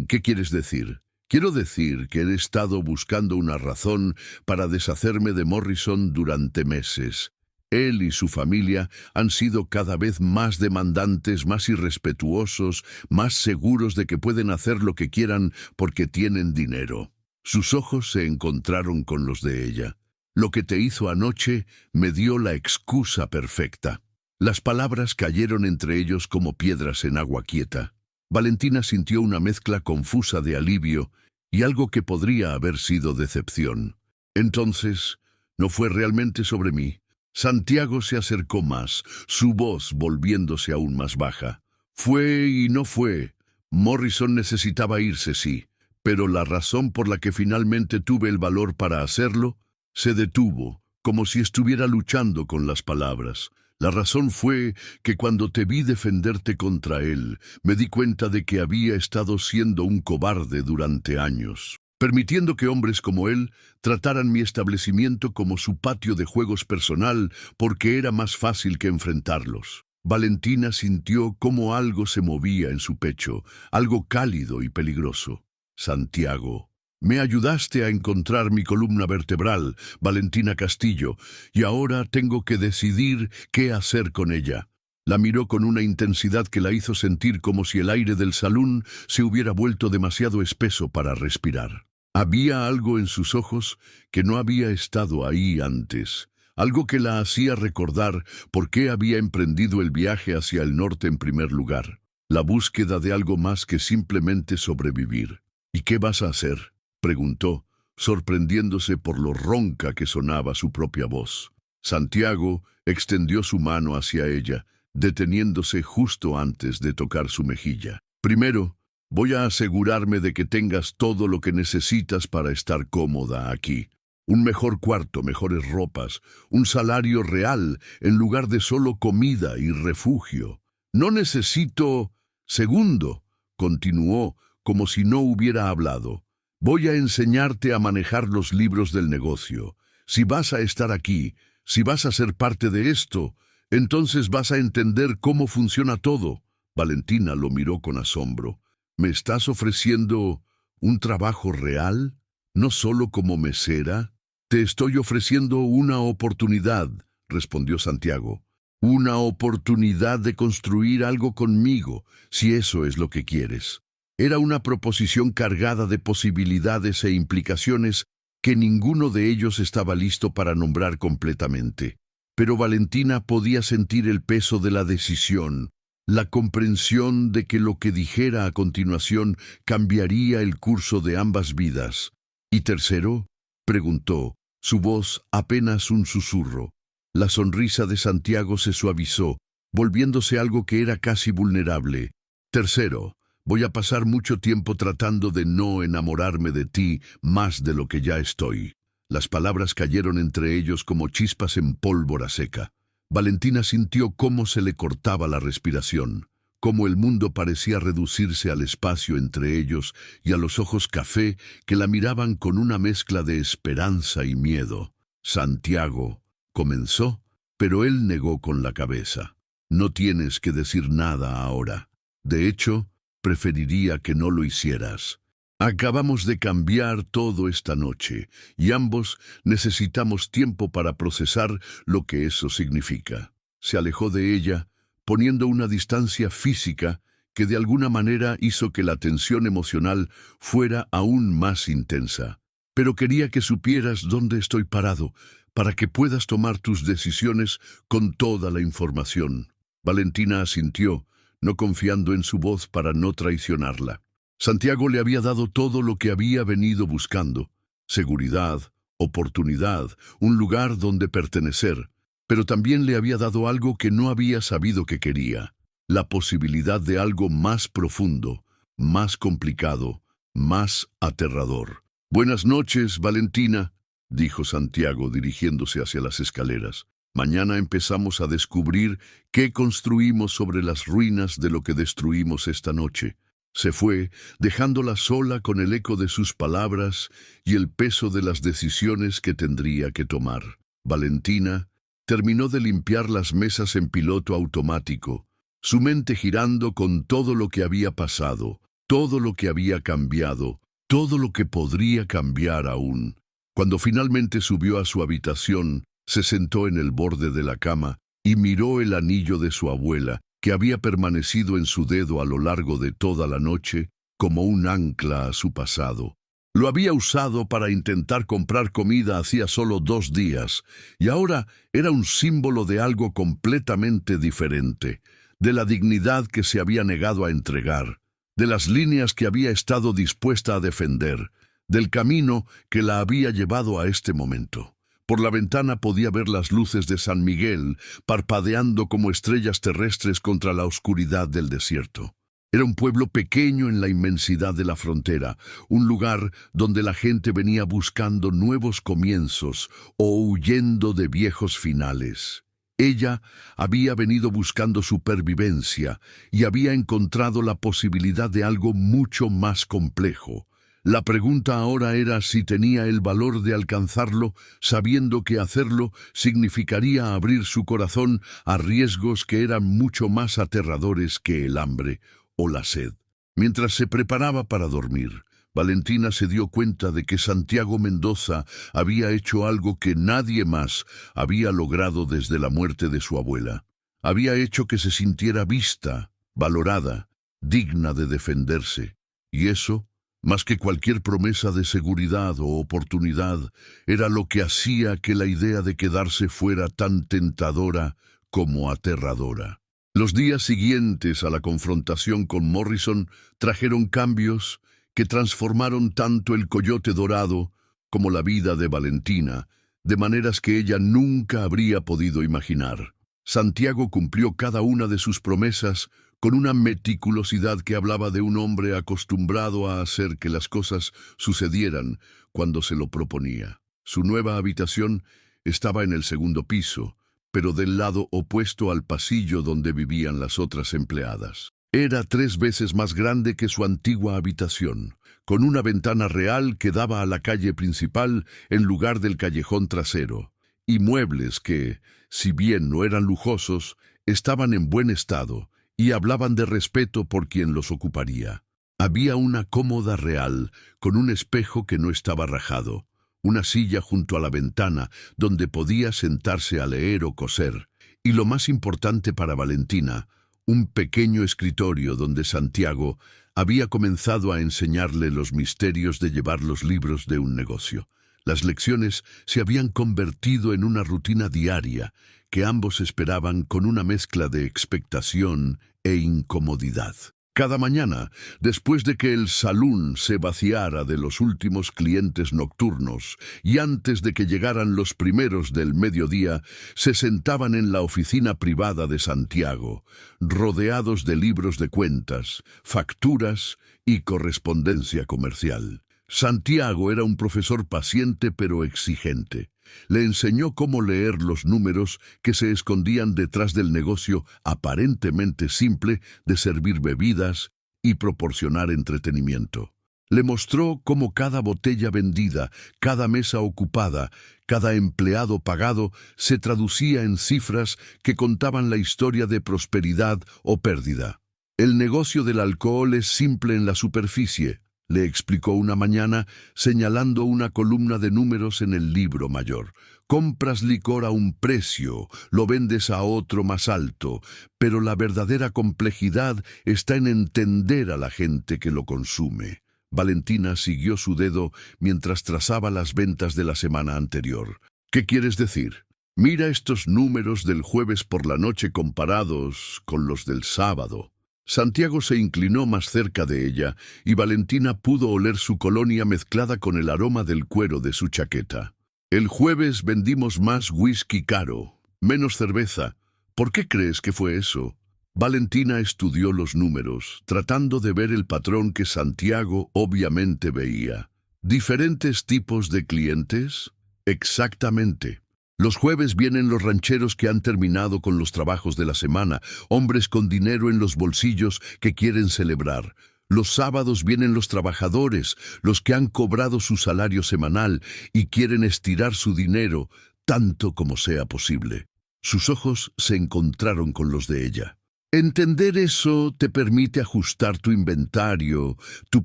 «¿Qué quieres decir?» «Quiero decir que he estado buscando una razón para deshacerme de Morrison durante meses. Él y su familia han sido cada vez más demandantes, más irrespetuosos, más seguros de que pueden hacer lo que quieran porque tienen dinero». Sus ojos se encontraron con los de ella. «Lo que te hizo anoche me dio la excusa perfecta». Las palabras cayeron entre ellos como piedras en agua quieta. Valentina sintió una mezcla confusa de alivio y algo que podría haber sido decepción. «Entonces, ¿no fue realmente sobre mí?». Santiago se acercó más, su voz volviéndose aún más baja. «Fue y no fue. Morrison necesitaba irse, sí, pero la razón por la que finalmente tuve el valor para hacerlo se detuvo, como si estuviera luchando con las palabras. La razón fue que cuando te vi defenderte contra él, me di cuenta de que había estado siendo un cobarde durante años, permitiendo que hombres como él trataran mi establecimiento como su patio de juegos personal porque era más fácil que enfrentarlos». Valentina sintió cómo algo se movía en su pecho, algo cálido y peligroso. «Santiago, me ayudaste a encontrar mi columna vertebral, Valentina Castillo, y ahora tengo que decidir qué hacer con ella». La miró con una intensidad que la hizo sentir como si el aire del salón se hubiera vuelto demasiado espeso para respirar. Había algo en sus ojos que no había estado ahí antes, algo que la hacía recordar por qué había emprendido el viaje hacia el norte en primer lugar, la búsqueda de algo más que simplemente sobrevivir. «¿Y qué vas a hacer?», preguntó, sorprendiéndose por lo ronca que sonaba su propia voz. Santiago extendió su mano hacia ella, deteniéndose justo antes de tocar su mejilla. «Primero, voy a asegurarme de que tengas todo lo que necesitas para estar cómoda aquí. Un mejor cuarto, mejores ropas, un salario real en lugar de solo comida y refugio. No necesito...». «Segundo», continuó, como si no hubiera hablado, «voy a enseñarte a manejar los libros del negocio. Si vas a estar aquí, si vas a ser parte de esto, entonces vas a entender cómo funciona todo». Valentina lo miró con asombro. «¿Me estás ofreciendo un trabajo real? ¿No solo como mesera?». «Te estoy ofreciendo una oportunidad», respondió Santiago. «Una oportunidad de construir algo conmigo, si eso es lo que quieres». Era una proposición cargada de posibilidades e implicaciones que ninguno de ellos estaba listo para nombrar completamente. Pero Valentina podía sentir el peso de la decisión, la comprensión de que lo que dijera a continuación cambiaría el curso de ambas vidas. «¿Y tercero?», preguntó, su voz apenas un susurro. La sonrisa de Santiago se suavizó, volviéndose algo que era casi vulnerable. «Tercero, voy a pasar mucho tiempo tratando de no enamorarme de ti más de lo que ya estoy». Las palabras cayeron entre ellos como chispas en pólvora seca. Valentina sintió cómo se le cortaba la respiración, cómo el mundo parecía reducirse al espacio entre ellos y a los ojos café que la miraban con una mezcla de esperanza y miedo. «Santiago», comenzó, pero él negó con la cabeza. «No tienes que decir nada ahora. De hecho, preferiría que no lo hicieras. Acabamos de cambiar todo esta noche y ambos necesitamos tiempo para procesar lo que eso significa». Se alejó de ella, poniendo una distancia física que de alguna manera hizo que la tensión emocional fuera aún más intensa. Pero quería que supieras dónde estoy parado, para que puedas tomar tus decisiones con toda la información. Valentina asintió, no confiando en su voz para no traicionarla. Santiago le había dado todo lo que había venido buscando: seguridad, oportunidad, un lugar donde pertenecer, pero también le había dado algo que no había sabido que quería: la posibilidad de algo más profundo, más complicado, más aterrador. «Buenas noches, Valentina», dijo Santiago dirigiéndose hacia las escaleras. «Mañana empezamos a descubrir qué construimos sobre las ruinas de lo que destruimos esta noche». Se fue, dejándola sola con el eco de sus palabras y el peso de las decisiones que tendría que tomar. Valentina terminó de limpiar las mesas en piloto automático, su mente girando con todo lo que había pasado, todo lo que había cambiado, todo lo que podría cambiar aún. Cuando finalmente subió a su habitación, se sentó en el borde de la cama y miró el anillo de su abuela, que había permanecido en su dedo a lo largo de toda la noche, como un ancla a su pasado. Lo había usado para intentar comprar comida hacía solo 2 días, y ahora era un símbolo de algo completamente diferente, de la dignidad que se había negado a entregar, de las líneas que había estado dispuesta a defender, del camino que la había llevado a este momento. Por la ventana podía ver las luces de San Miguel parpadeando como estrellas terrestres contra la oscuridad del desierto. Era un pueblo pequeño en la inmensidad de la frontera, un lugar donde la gente venía buscando nuevos comienzos o huyendo de viejos finales. Ella había venido buscando supervivencia y había encontrado la posibilidad de algo mucho más complejo. La pregunta ahora era si tenía el valor de alcanzarlo, sabiendo que hacerlo significaría abrir su corazón a riesgos que eran mucho más aterradores que el hambre o la sed. Mientras se preparaba para dormir, Valentina se dio cuenta de que Santiago Mendoza había hecho algo que nadie más había logrado desde la muerte de su abuela. Había hecho que se sintiera vista, valorada, digna de defenderse. Y eso, más que cualquier promesa de seguridad o oportunidad, era lo que hacía que la idea de quedarse fuera tan tentadora como aterradora. Los días siguientes a la confrontación con Morrison trajeron cambios que transformaron tanto el Coyote Dorado como la vida de Valentina, de maneras que ella nunca habría podido imaginar. Santiago cumplió cada una de sus promesas con una meticulosidad que hablaba de un hombre acostumbrado a hacer que las cosas sucedieran cuando se lo proponía. Su nueva habitación estaba en el 2.º piso, pero del lado opuesto al pasillo donde vivían las otras empleadas. Era 3 veces más grande que su antigua habitación, con una ventana real que daba a la calle principal en lugar del callejón trasero, y muebles que, si bien no eran lujosos, estaban en buen estado y hablaban de respeto por quien los ocuparía. Había una cómoda real con un espejo que no estaba rajado, una silla junto a la ventana donde podía sentarse a leer o coser, y lo más importante para Valentina, un pequeño escritorio donde Santiago había comenzado a enseñarle los misterios de llevar los libros de un negocio. Las lecciones se habían convertido en una rutina diaria que ambos esperaban con una mezcla de expectación e incomodidad. Cada mañana, después de que el salón se vaciara de los últimos clientes nocturnos y antes de que llegaran los primeros del mediodía, se sentaban en la oficina privada de Santiago, rodeados de libros de cuentas, facturas y correspondencia comercial. Santiago era un profesor paciente pero exigente. Le enseñó cómo leer los números que se escondían detrás del negocio aparentemente simple de servir bebidas y proporcionar entretenimiento. Le mostró cómo cada botella vendida, cada mesa ocupada, cada empleado pagado se traducía en cifras que contaban la historia de prosperidad o pérdida. El negocio del alcohol es simple en la superficie. le explicó una mañana, señalando una columna de números en el libro mayor. Compras licor a un precio, lo vendes a otro más alto, pero la verdadera complejidad está en entender a la gente que lo consume. Valentina siguió su dedo mientras trazaba las ventas de la semana anterior. ¿Qué quieres decir? Mira estos números del jueves por la noche comparados con los del sábado. Santiago se inclinó más cerca de ella y Valentina pudo oler su colonia mezclada con el aroma del cuero de su chaqueta. El jueves vendimos más whisky caro, menos cerveza. ¿Por qué crees que fue eso? Valentina estudió los números, tratando de ver el patrón que Santiago obviamente veía. ¿Diferentes tipos de clientes? Exactamente. Los jueves vienen los rancheros que han terminado con los trabajos de la semana, hombres con dinero en los bolsillos que quieren celebrar. Los sábados vienen los trabajadores, los que han cobrado su salario semanal y quieren estirar su dinero tanto como sea posible. Sus ojos se encontraron con los de ella. Entender eso te permite ajustar tu inventario, tu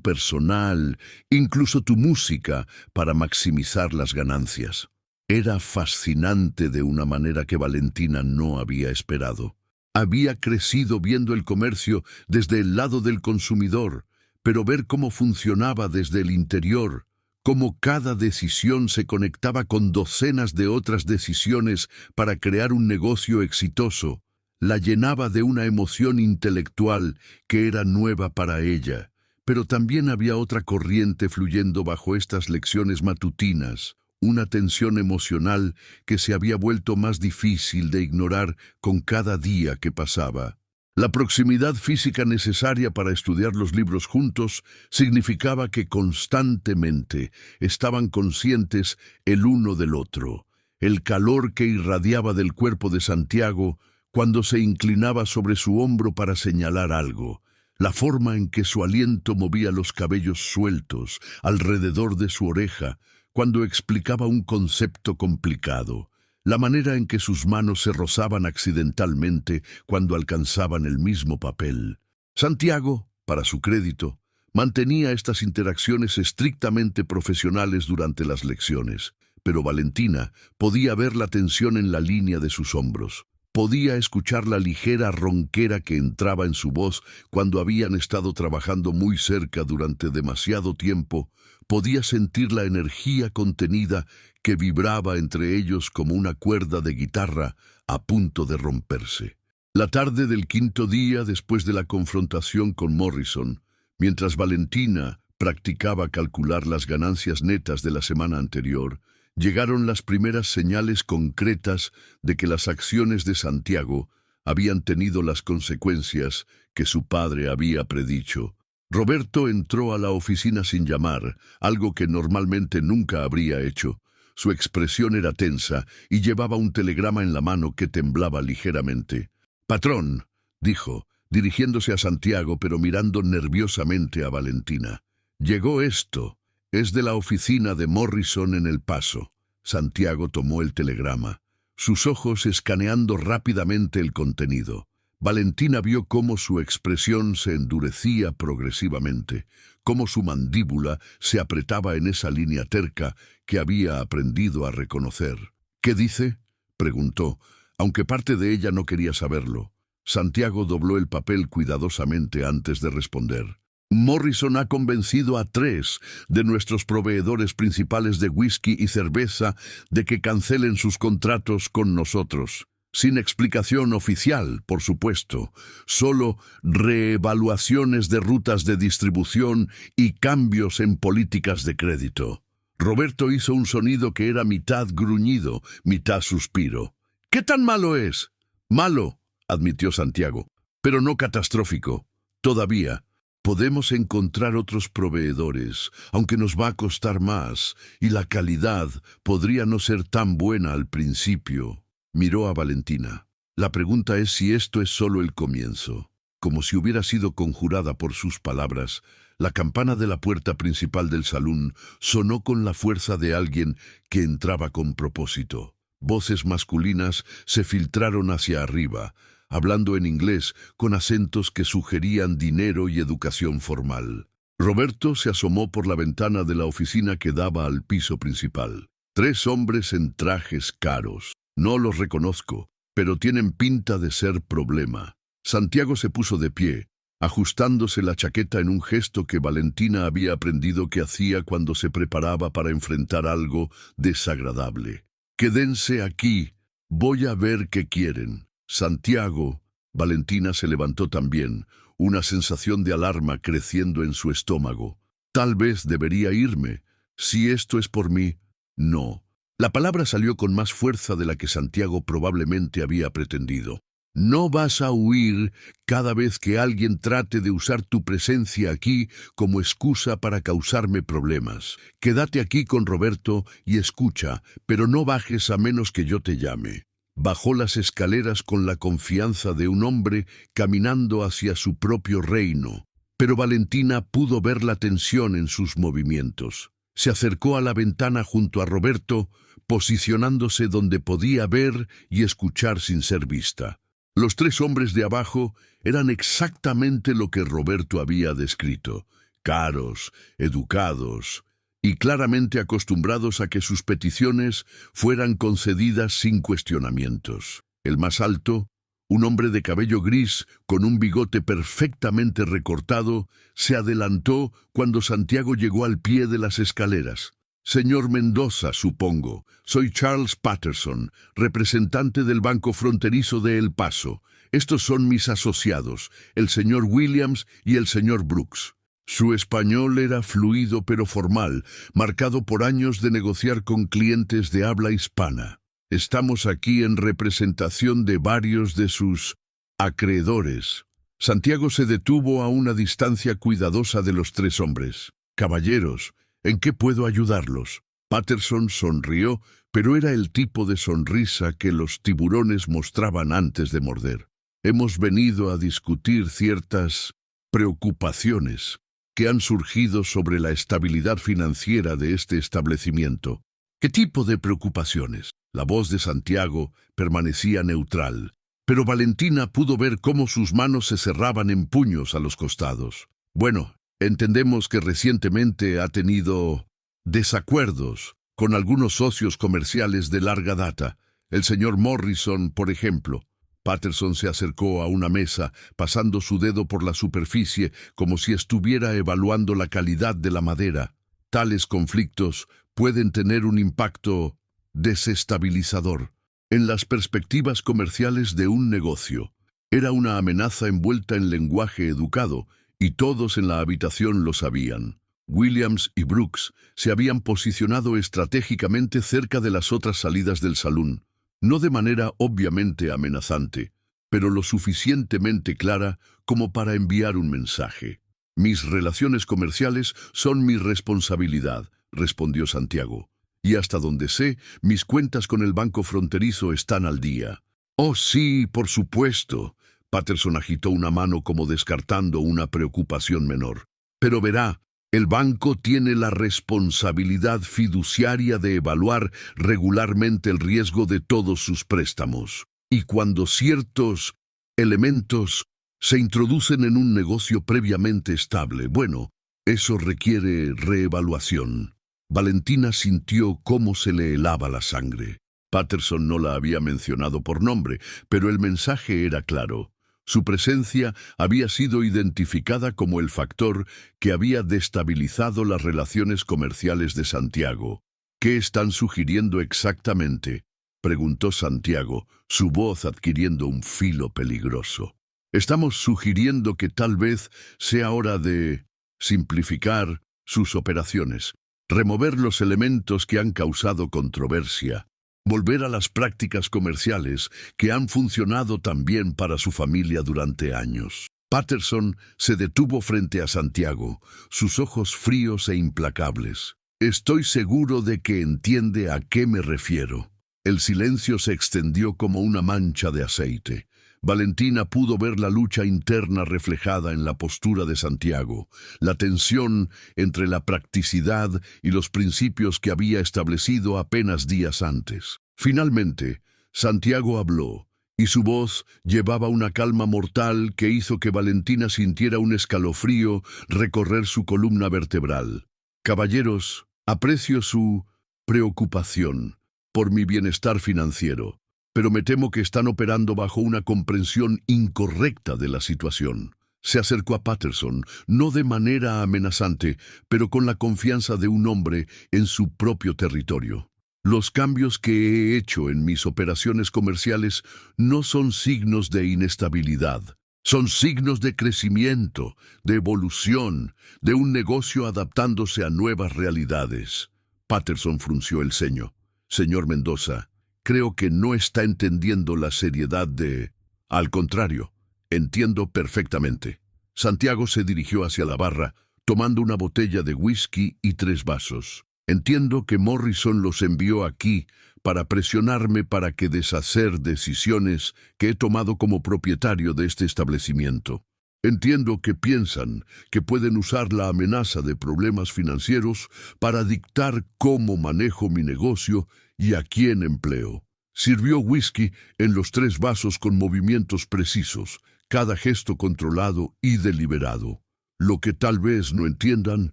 personal, incluso tu música para maximizar las ganancias. Era fascinante de una manera que Valentina no había esperado. Había crecido viendo el comercio desde el lado del consumidor, pero ver cómo funcionaba desde el interior, cómo cada decisión se conectaba con docenas de otras decisiones para crear un negocio exitoso, la llenaba de una emoción intelectual que era nueva para ella. Pero también había otra corriente fluyendo bajo estas lecciones matutinas. Una tensión emocional que se había vuelto más difícil de ignorar con cada día que pasaba. La proximidad física necesaria para estudiar los libros juntos significaba que constantemente estaban conscientes el uno del otro. El calor que irradiaba del cuerpo de Santiago cuando se inclinaba sobre su hombro para señalar algo. La forma en que su aliento movía los cabellos sueltos alrededor de su oreja cuando explicaba un concepto complicado, la manera en que sus manos se rozaban accidentalmente cuando alcanzaban el mismo papel. Santiago, para su crédito, mantenía estas interacciones estrictamente profesionales durante las lecciones, pero Valentina podía ver la tensión en la línea de sus hombros. Podía escuchar la ligera ronquera que entraba en su voz cuando habían estado trabajando muy cerca durante demasiado tiempo. Podía sentir la energía contenida que vibraba entre ellos como una cuerda de guitarra a punto de romperse. La tarde del quinto día después de la confrontación con Morrison, mientras Valentina practicaba calcular las ganancias netas de la semana anterior, llegaron las primeras señales concretas de que las acciones de Santiago habían tenido las consecuencias que su padre había predicho. Roberto entró a la oficina sin llamar, algo que normalmente nunca habría hecho. Su expresión era tensa y llevaba un telegrama en la mano que temblaba ligeramente. «Patrón», dijo, dirigiéndose a Santiago pero mirando nerviosamente a Valentina. «Llegó esto. Es de la oficina de Morrison en El Paso». Santiago tomó el telegrama, sus ojos escaneando rápidamente el contenido. Valentina vio cómo su expresión se endurecía progresivamente, cómo su mandíbula se apretaba en esa línea terca que había aprendido a reconocer. «¿Qué dice?», preguntó, aunque parte de ella no quería saberlo. Santiago dobló el papel cuidadosamente antes de responder. «Morrison ha convencido a 3 de nuestros proveedores principales de whisky y cerveza de que cancelen sus contratos con nosotros. Sin explicación oficial, por supuesto, solo reevaluaciones de rutas de distribución y cambios en políticas de crédito». Roberto hizo un sonido que era mitad gruñido, mitad suspiro. «¿Qué tan malo es?» «Malo», admitió Santiago, «pero no catastrófico. Todavía. Podemos encontrar otros proveedores, aunque nos va a costar más, y la calidad podría no ser tan buena al principio». Miró a Valentina. La pregunta es si esto es solo el comienzo. Como si hubiera sido conjurada por sus palabras, la campana de la puerta principal del salón sonó con la fuerza de alguien que entraba con propósito. Voces masculinas se filtraron hacia arriba, hablando en inglés con acentos que sugerían dinero y educación formal. Roberto se asomó por la ventana de la oficina que daba al piso principal. 3 hombres en trajes caros. No los reconozco, pero tienen pinta de ser problema. Santiago se puso de pie, ajustándose la chaqueta en un gesto que Valentina había aprendido que hacía cuando se preparaba para enfrentar algo desagradable. «Quédense aquí. Voy a ver qué quieren». Santiago. Valentina se levantó también, una sensación de alarma creciendo en su estómago. «Tal vez debería irme. Si esto es por mí». «No». La palabra salió con más fuerza de la que Santiago probablemente había pretendido. «No vas a huir cada vez que alguien trate de usar tu presencia aquí como excusa para causarme problemas. Quédate aquí con Roberto y escucha, pero no bajes a menos que yo te llame». Bajó las escaleras con la confianza de un hombre caminando hacia su propio reino, pero Valentina pudo ver la tensión en sus movimientos. Se acercó a la ventana junto a Roberto, posicionándose donde podía ver y escuchar sin ser vista. Los 3 hombres de abajo eran exactamente lo que Roberto había descrito: caros, educados y claramente acostumbrados a que sus peticiones fueran concedidas sin cuestionamientos. El más alto, un hombre de cabello gris con un bigote perfectamente recortado, se adelantó cuando Santiago llegó al pie de las escaleras. «Señor Mendoza, supongo. Soy Charles Patterson, representante del Banco Fronterizo de El Paso. Estos son mis asociados, el señor Williams y el señor Brooks». Su español era fluido pero formal, marcado por años de negociar con clientes de habla hispana. «Estamos aquí en representación de varios de sus acreedores». Santiago se detuvo a una distancia cuidadosa de los 3 hombres. «Caballeros, ¿en qué puedo ayudarlos?». Patterson sonrió, pero era el tipo de sonrisa que los tiburones mostraban antes de morder. «Hemos venido a discutir ciertas preocupaciones que han surgido sobre la estabilidad financiera de este establecimiento». «¿Qué tipo de preocupaciones?». La voz de Santiago permanecía neutral, pero Valentina pudo ver cómo sus manos se cerraban en puños a los costados. «Bueno, entendemos que recientemente ha tenido desacuerdos con algunos socios comerciales de larga data. El señor Morrison, por ejemplo». Patterson se acercó a una mesa, pasando su dedo por la superficie como si estuviera evaluando la calidad de la madera. «Tales conflictos pueden tener un impacto desestabilizador en las perspectivas comerciales de un negocio». Era una amenaza envuelta en lenguaje educado, y todos en la habitación lo sabían. Williams y Brooks se habían posicionado estratégicamente cerca de las otras salidas del salón, no de manera obviamente amenazante, pero lo suficientemente clara como para enviar un mensaje. «Mis relaciones comerciales son mi responsabilidad», respondió Santiago. «Y hasta donde sé, mis cuentas con el Banco Fronterizo están al día». «Oh, sí, por supuesto». Patterson agitó una mano como descartando una preocupación menor. «Pero verá, el banco tiene la responsabilidad fiduciaria de evaluar regularmente el riesgo de todos sus préstamos. Y cuando ciertos elementos se introducen en un negocio previamente estable, bueno, eso requiere reevaluación». Valentina sintió cómo se le helaba la sangre. Patterson no la había mencionado por nombre, pero el mensaje era claro. Su presencia había sido identificada como el factor que había destabilizado las relaciones comerciales de Santiago. «¿Qué están sugiriendo exactamente?», preguntó Santiago, su voz adquiriendo un filo peligroso. «Estamos sugiriendo que tal vez sea hora de simplificar sus operaciones, remover los elementos que han causado controversia, volver a las prácticas comerciales que han funcionado tan bien para su familia durante años». Patterson se detuvo frente a Santiago, sus ojos fríos e implacables. «Estoy seguro de que entiende a qué me refiero». El silencio se extendió como una mancha de aceite. Valentina pudo ver la lucha interna reflejada en la postura de Santiago, la tensión entre la practicidad y los principios que había establecido apenas días antes. Finalmente, Santiago habló, y su voz llevaba una calma mortal que hizo que Valentina sintiera un escalofrío recorrer su columna vertebral. Caballeros, aprecio su preocupación por mi bienestar financiero, pero me temo que están operando bajo una comprensión incorrecta de la situación. Se acercó a Patterson, no de manera amenazante, pero con la confianza de un hombre en su propio territorio. Los cambios que he hecho en mis operaciones comerciales no son signos de inestabilidad. Son signos de crecimiento, de evolución, de un negocio adaptándose a nuevas realidades. Patterson frunció el ceño. Señor Mendoza, creo que no está entendiendo la seriedad de... Al contrario, entiendo perfectamente. Santiago se dirigió hacia la barra, tomando una botella de whisky y 3 vasos. Entiendo que Morrison los envió aquí para presionarme para que deshacer decisiones que he tomado como propietario de este establecimiento. Entiendo que piensan que pueden usar la amenaza de problemas financieros para dictar cómo manejo mi negocio y a quién empleo. Sirvió whisky en los 3 vasos con movimientos precisos, cada gesto controlado y deliberado. Lo que tal vez no entiendan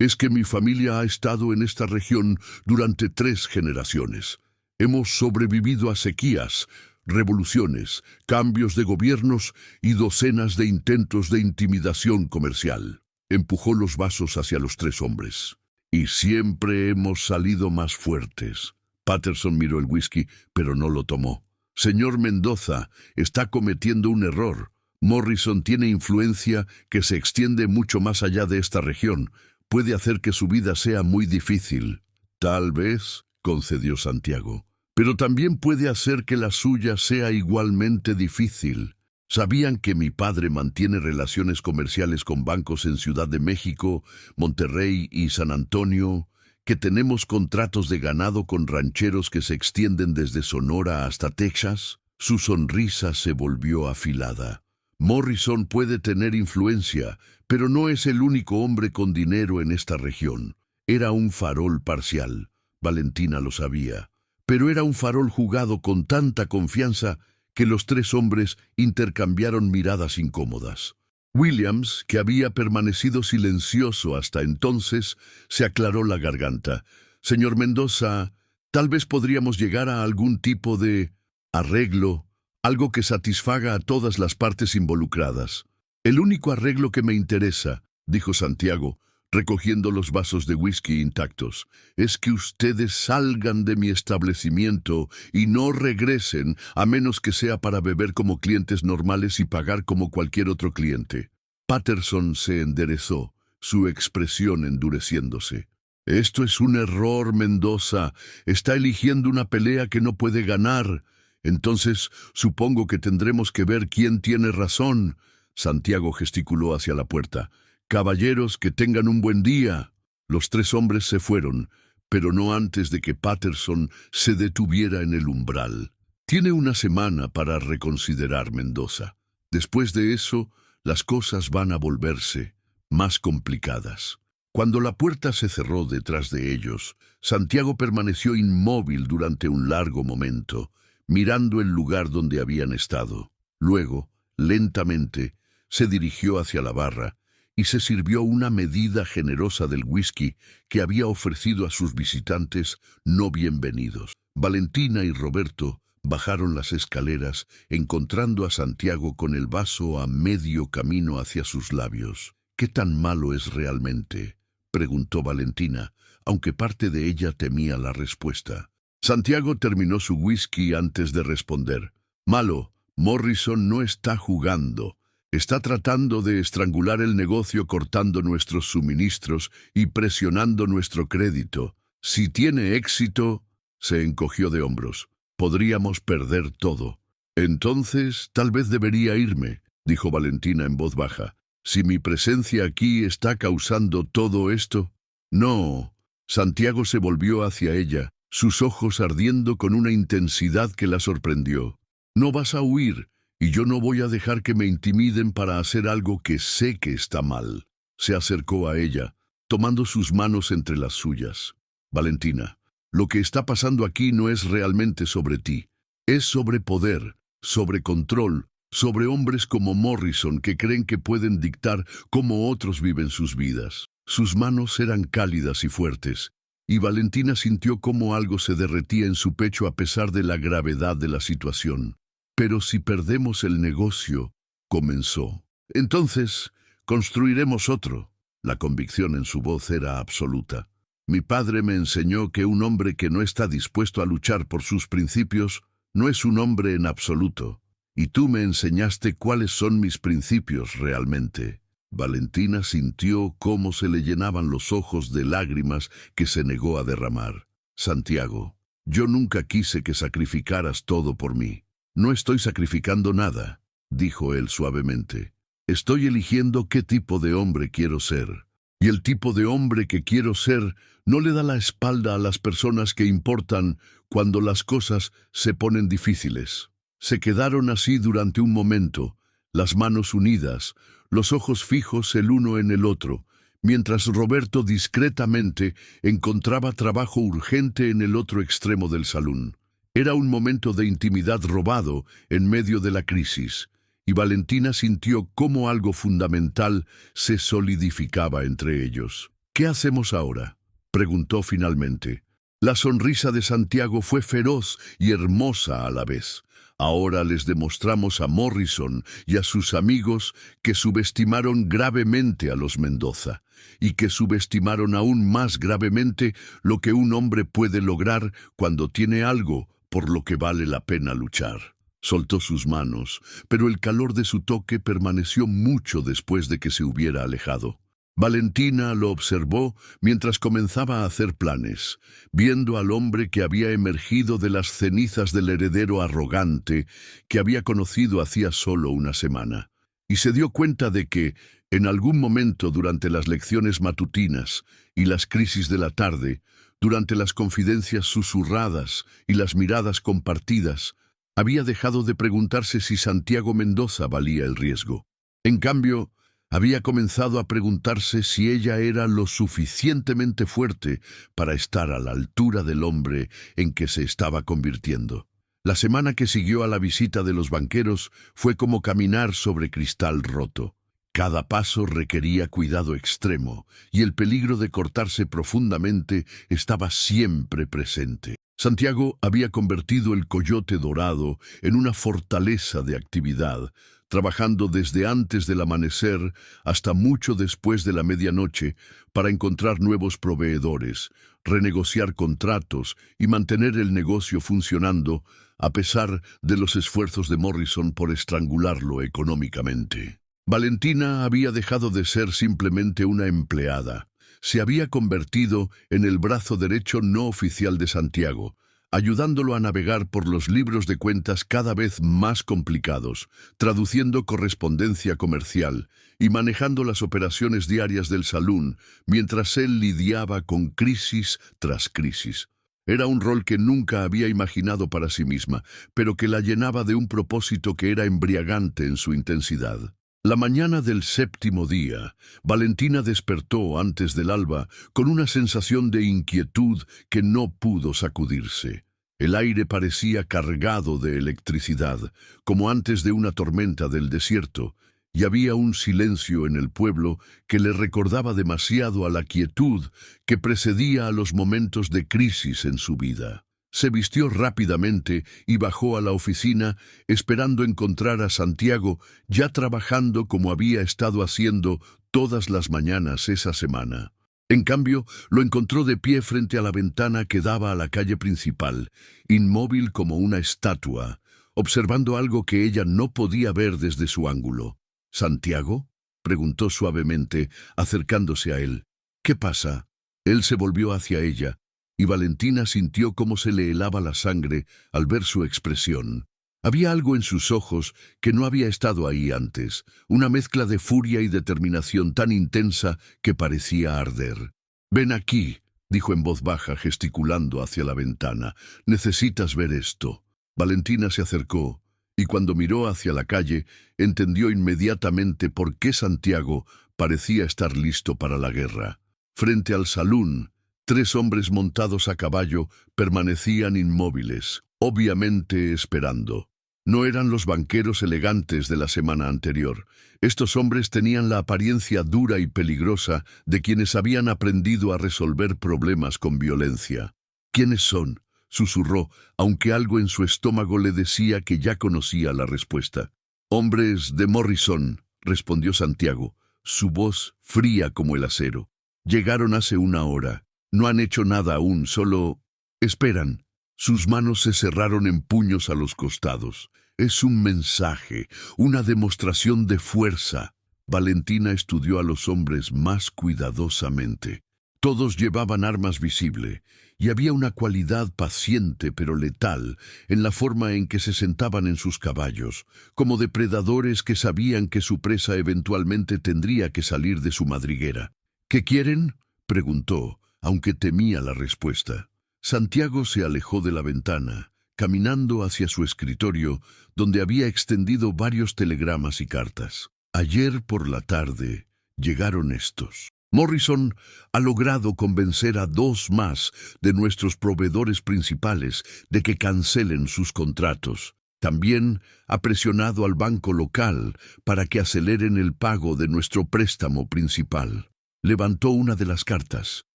es que mi familia ha estado en esta región durante 3 generaciones. Hemos sobrevivido a sequías, revoluciones, cambios de gobiernos y docenas de intentos de intimidación comercial. Empujó los vasos hacia los 3 hombres. Y siempre hemos salido más fuertes. Patterson miró el whisky, pero no lo tomó. Señor Mendoza, está cometiendo un error. Morrison tiene influencia que se extiende mucho más allá de esta región. Puede hacer que su vida sea muy difícil. Tal vez, concedió Santiago, pero también puede hacer que la suya sea igualmente difícil. ¿Sabían que mi padre mantiene relaciones comerciales con bancos en Ciudad de México, Monterrey y San Antonio? ¿Que tenemos contratos de ganado con rancheros que se extienden desde Sonora hasta Texas? Su sonrisa se volvió afilada. Morrison puede tener influencia, pero no es el único hombre con dinero en esta región. Era un farol parcial. Valentina lo sabía. Pero era un farol jugado con tanta confianza que los 3 hombres intercambiaron miradas incómodas. Williams, que había permanecido silencioso hasta entonces, se aclaró la garganta. Señor Mendoza, tal vez podríamos llegar a algún tipo de arreglo, algo que satisfaga a todas las partes involucradas. El único arreglo que me interesa, dijo Santiago, recogiendo los vasos de whisky intactos, es que ustedes salgan de mi establecimiento y no regresen a menos que sea para beber como clientes normales y pagar como cualquier otro cliente. Patterson se enderezó, su expresión endureciéndose. Esto es un error, Mendoza. Está eligiendo una pelea que no puede ganar. Entonces, supongo que tendremos que ver quién tiene razón. Santiago gesticuló hacia la puerta. Caballeros, que tengan un buen día. Los 3 hombres se fueron, pero no antes de que Patterson se detuviera en el umbral. Tiene una semana para reconsiderar, Mendoza. Después de eso, las cosas van a volverse más complicadas. Cuando la puerta se cerró detrás de ellos, Santiago permaneció inmóvil durante un largo momento, mirando el lugar donde habían estado. Luego, lentamente, se dirigió hacia la barra y se sirvió una medida generosa del whisky que había ofrecido a sus visitantes no bienvenidos. Valentina y Roberto bajaron las escaleras, encontrando a Santiago con el vaso a medio camino hacia sus labios. ¿Qué tan malo es realmente?, preguntó Valentina, aunque parte de ella temía la respuesta. Santiago terminó su whisky antes de responder. Malo, Morrison no está jugando. Está tratando de estrangular el negocio cortando nuestros suministros y presionando nuestro crédito. Si tiene éxito, se encogió de hombros. Podríamos perder todo. Entonces, tal vez debería irme, dijo Valentina en voz baja. Si mi presencia aquí está causando todo esto. No. Santiago se volvió hacia ella, sus ojos ardiendo con una intensidad que la sorprendió. No vas a huir. Y yo no voy a dejar que me intimiden para hacer algo que sé que está mal. Se acercó a ella, tomando sus manos entre las suyas. Valentina, lo que está pasando aquí no es realmente sobre ti. Es sobre poder, sobre control, sobre hombres como Morrison que creen que pueden dictar cómo otros viven sus vidas. Sus manos eran cálidas y fuertes, y Valentina sintió cómo algo se derretía en su pecho a pesar de la gravedad de la situación. Pero si perdemos el negocio, comenzó. Entonces, construiremos otro. La convicción en su voz era absoluta. Mi padre me enseñó que un hombre que no está dispuesto a luchar por sus principios no es un hombre en absoluto. Y tú me enseñaste cuáles son mis principios realmente. Valentina sintió cómo se le llenaban los ojos de lágrimas que se negó a derramar. Santiago, yo nunca quise que sacrificaras todo por mí. No estoy sacrificando nada, dijo él suavemente. Estoy eligiendo qué tipo de hombre quiero ser. Y el tipo de hombre que quiero ser no le da la espalda a las personas que importan cuando las cosas se ponen difíciles. Se quedaron así durante un momento, las manos unidas, los ojos fijos el uno en el otro, mientras Roberto discretamente encontraba trabajo urgente en el otro extremo del salón. Era un momento de intimidad robado en medio de la crisis, y Valentina sintió cómo algo fundamental se solidificaba entre ellos. ¿Qué hacemos ahora?, preguntó finalmente. La sonrisa de Santiago fue feroz y hermosa a la vez. Ahora les demostramos a Morrison y a sus amigos que subestimaron gravemente a los Mendoza, y que subestimaron aún más gravemente lo que un hombre puede lograr cuando tiene algo por lo que vale la pena luchar. Soltó sus manos, pero el calor de su toque permaneció mucho después de que se hubiera alejado. Valentina lo observó mientras comenzaba a hacer planes, viendo al hombre que había emergido de las cenizas del heredero arrogante que había conocido hacía solo una semana, y se dio cuenta de que, en algún momento durante las lecciones matutinas y las crisis de la tarde, durante las confidencias susurradas y las miradas compartidas, había dejado de preguntarse si Santiago Mendoza valía el riesgo. En cambio, había comenzado a preguntarse si ella era lo suficientemente fuerte para estar a la altura del hombre en que se estaba convirtiendo. La semana que siguió a la visita de los banqueros fue como caminar sobre cristal roto. Cada paso requería cuidado extremo, y el peligro de cortarse profundamente estaba siempre presente. Santiago había convertido el Coyote Dorado en una fortaleza de actividad, trabajando desde antes del amanecer hasta mucho después de la medianoche para encontrar nuevos proveedores, renegociar contratos y mantener el negocio funcionando, a pesar de los esfuerzos de Morrison por estrangularlo económicamente. Valentina había dejado de ser simplemente una empleada. Se había convertido en el brazo derecho no oficial de Santiago, ayudándolo a navegar por los libros de cuentas cada vez más complicados, traduciendo correspondencia comercial y manejando las operaciones diarias del salón, mientras él lidiaba con crisis tras crisis. Era un rol que nunca había imaginado para sí misma, pero que la llenaba de un propósito que era embriagante en su intensidad. La mañana del séptimo día, Valentina despertó antes del alba con una sensación de inquietud que no pudo sacudirse. El aire parecía cargado de electricidad, como antes de una tormenta del desierto, y había un silencio en el pueblo que le recordaba demasiado a la quietud que precedía a los momentos de crisis en su vida. Se vistió rápidamente y bajó a la oficina, esperando encontrar a Santiago ya trabajando como había estado haciendo todas las mañanas esa semana. En cambio, lo encontró de pie frente a la ventana que daba a la calle principal, inmóvil como una estatua, observando algo que ella no podía ver desde su ángulo. «¿Santiago?», preguntó suavemente, acercándose a él. «¿Qué pasa?». Él se volvió hacia ella, y Valentina sintió cómo se le helaba la sangre al ver su expresión. Había algo en sus ojos que no había estado ahí antes, una mezcla de furia y determinación tan intensa que parecía arder. «Ven aquí», dijo en voz baja, gesticulando hacia la ventana. «Necesitas ver esto». Valentina se acercó, y cuando miró hacia la calle, entendió inmediatamente por qué Santiago parecía estar listo para la guerra. Frente al salón, 3 hombres montados a caballo permanecían inmóviles, obviamente esperando. No eran los banqueros elegantes de la semana anterior. Estos hombres tenían la apariencia dura y peligrosa de quienes habían aprendido a resolver problemas con violencia. ¿Quiénes son?, susurró, aunque algo en su estómago le decía que ya conocía la respuesta. «Hombres de Morrison», respondió Santiago, su voz fría como el acero. «Llegaron hace una hora. No han hecho nada aún, solo esperan». Sus manos se cerraron en puños a los costados. «Es un mensaje, una demostración de fuerza». Valentina estudió a los hombres más cuidadosamente. Todos llevaban armas visibles, y había una cualidad paciente pero letal en la forma en que se sentaban en sus caballos, como depredadores que sabían que su presa eventualmente tendría que salir de su madriguera. «¿Qué quieren?», preguntó, aunque temía la respuesta. Santiago se alejó de la ventana, caminando hacia su escritorio, donde había extendido varios telegramas y cartas. Ayer por la tarde llegaron estos. «Morrison ha logrado convencer a 2 más de nuestros proveedores principales de que cancelen sus contratos. También ha presionado al banco local para que aceleren el pago de nuestro préstamo principal». Levantó una de las cartas,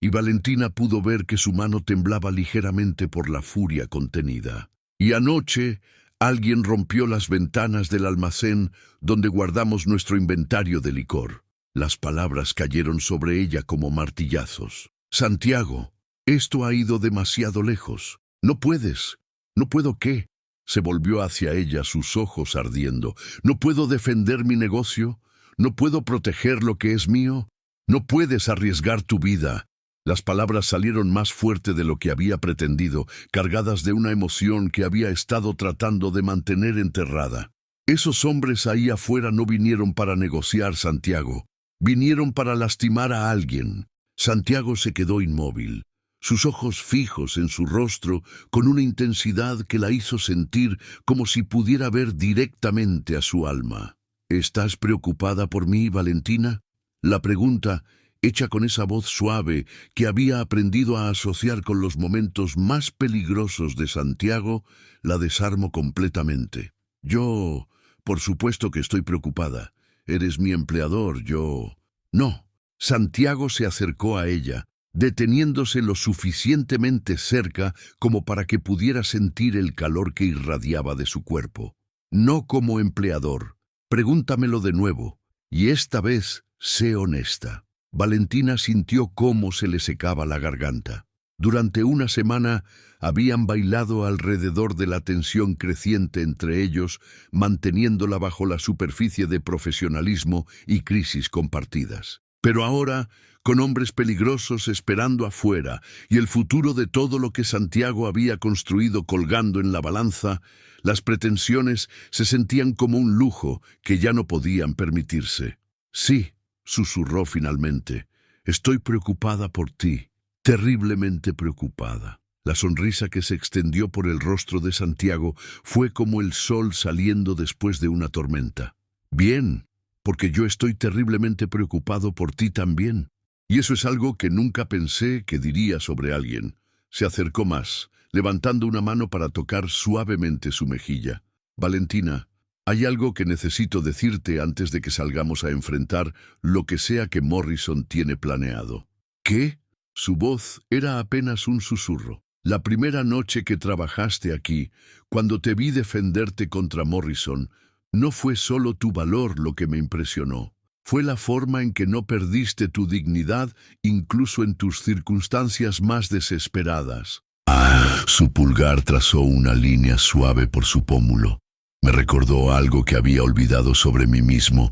y Valentina pudo ver que su mano temblaba ligeramente por la furia contenida. «Y anoche alguien rompió las ventanas del almacén donde guardamos nuestro inventario de licor». Las palabras cayeron sobre ella como martillazos. «Santiago, esto ha ido demasiado lejos. No puedes». «¿No puedo qué?». Se volvió hacia ella, sus ojos ardiendo. «¿No puedo defender mi negocio? ¿No puedo proteger lo que es mío? No puedes arriesgar tu vida». Las palabras salieron más fuerte de lo que había pretendido, cargadas de una emoción que había estado tratando de mantener enterrada. «Esos hombres ahí afuera no vinieron para negociar, Santiago. Vinieron para lastimar a alguien». Santiago se quedó inmóvil, sus ojos fijos en su rostro con una intensidad que la hizo sentir como si pudiera ver directamente a su alma. «¿Estás preocupada por mí, Valentina?». La pregunta, hecha con esa voz suave que había aprendido a asociar con los momentos más peligrosos de Santiago, la desarmó completamente. «Yo, por supuesto que estoy preocupada. Eres mi empleador, yo...». «No». Santiago se acercó a ella, deteniéndose lo suficientemente cerca como para que pudiera sentir el calor que irradiaba de su cuerpo. «No como empleador. Pregúntamelo de nuevo, y esta vez sé honesta». Valentina sintió cómo se le secaba la garganta. Durante una semana habían bailado alrededor de la tensión creciente entre ellos, manteniéndola bajo la superficie de profesionalismo y crisis compartidas. Pero ahora, con hombres peligrosos esperando afuera y el futuro de todo lo que Santiago había construido colgando en la balanza, las pretensiones se sentían como un lujo que ya no podían permitirse. «Sí», susurró finalmente, «estoy preocupada por ti, terriblemente preocupada». La sonrisa que se extendió por el rostro de Santiago fue como el sol saliendo después de una tormenta. «Bien, porque yo estoy terriblemente preocupado por ti también. Y eso es algo que nunca pensé que diría sobre alguien». Se acercó más, levantando una mano para tocar suavemente su mejilla. «Valentina, hay algo que necesito decirte antes de que salgamos a enfrentar lo que sea que Morrison tiene planeado». «¿Qué?». Su voz era apenas un susurro. «La primera noche que trabajaste aquí, cuando te vi defenderte contra Morrison, no fue solo tu valor lo que me impresionó. Fue la forma en que no perdiste tu dignidad incluso en tus circunstancias más desesperadas». Su pulgar trazó una línea suave por su pómulo. Me recordó algo que había olvidado sobre mí mismo,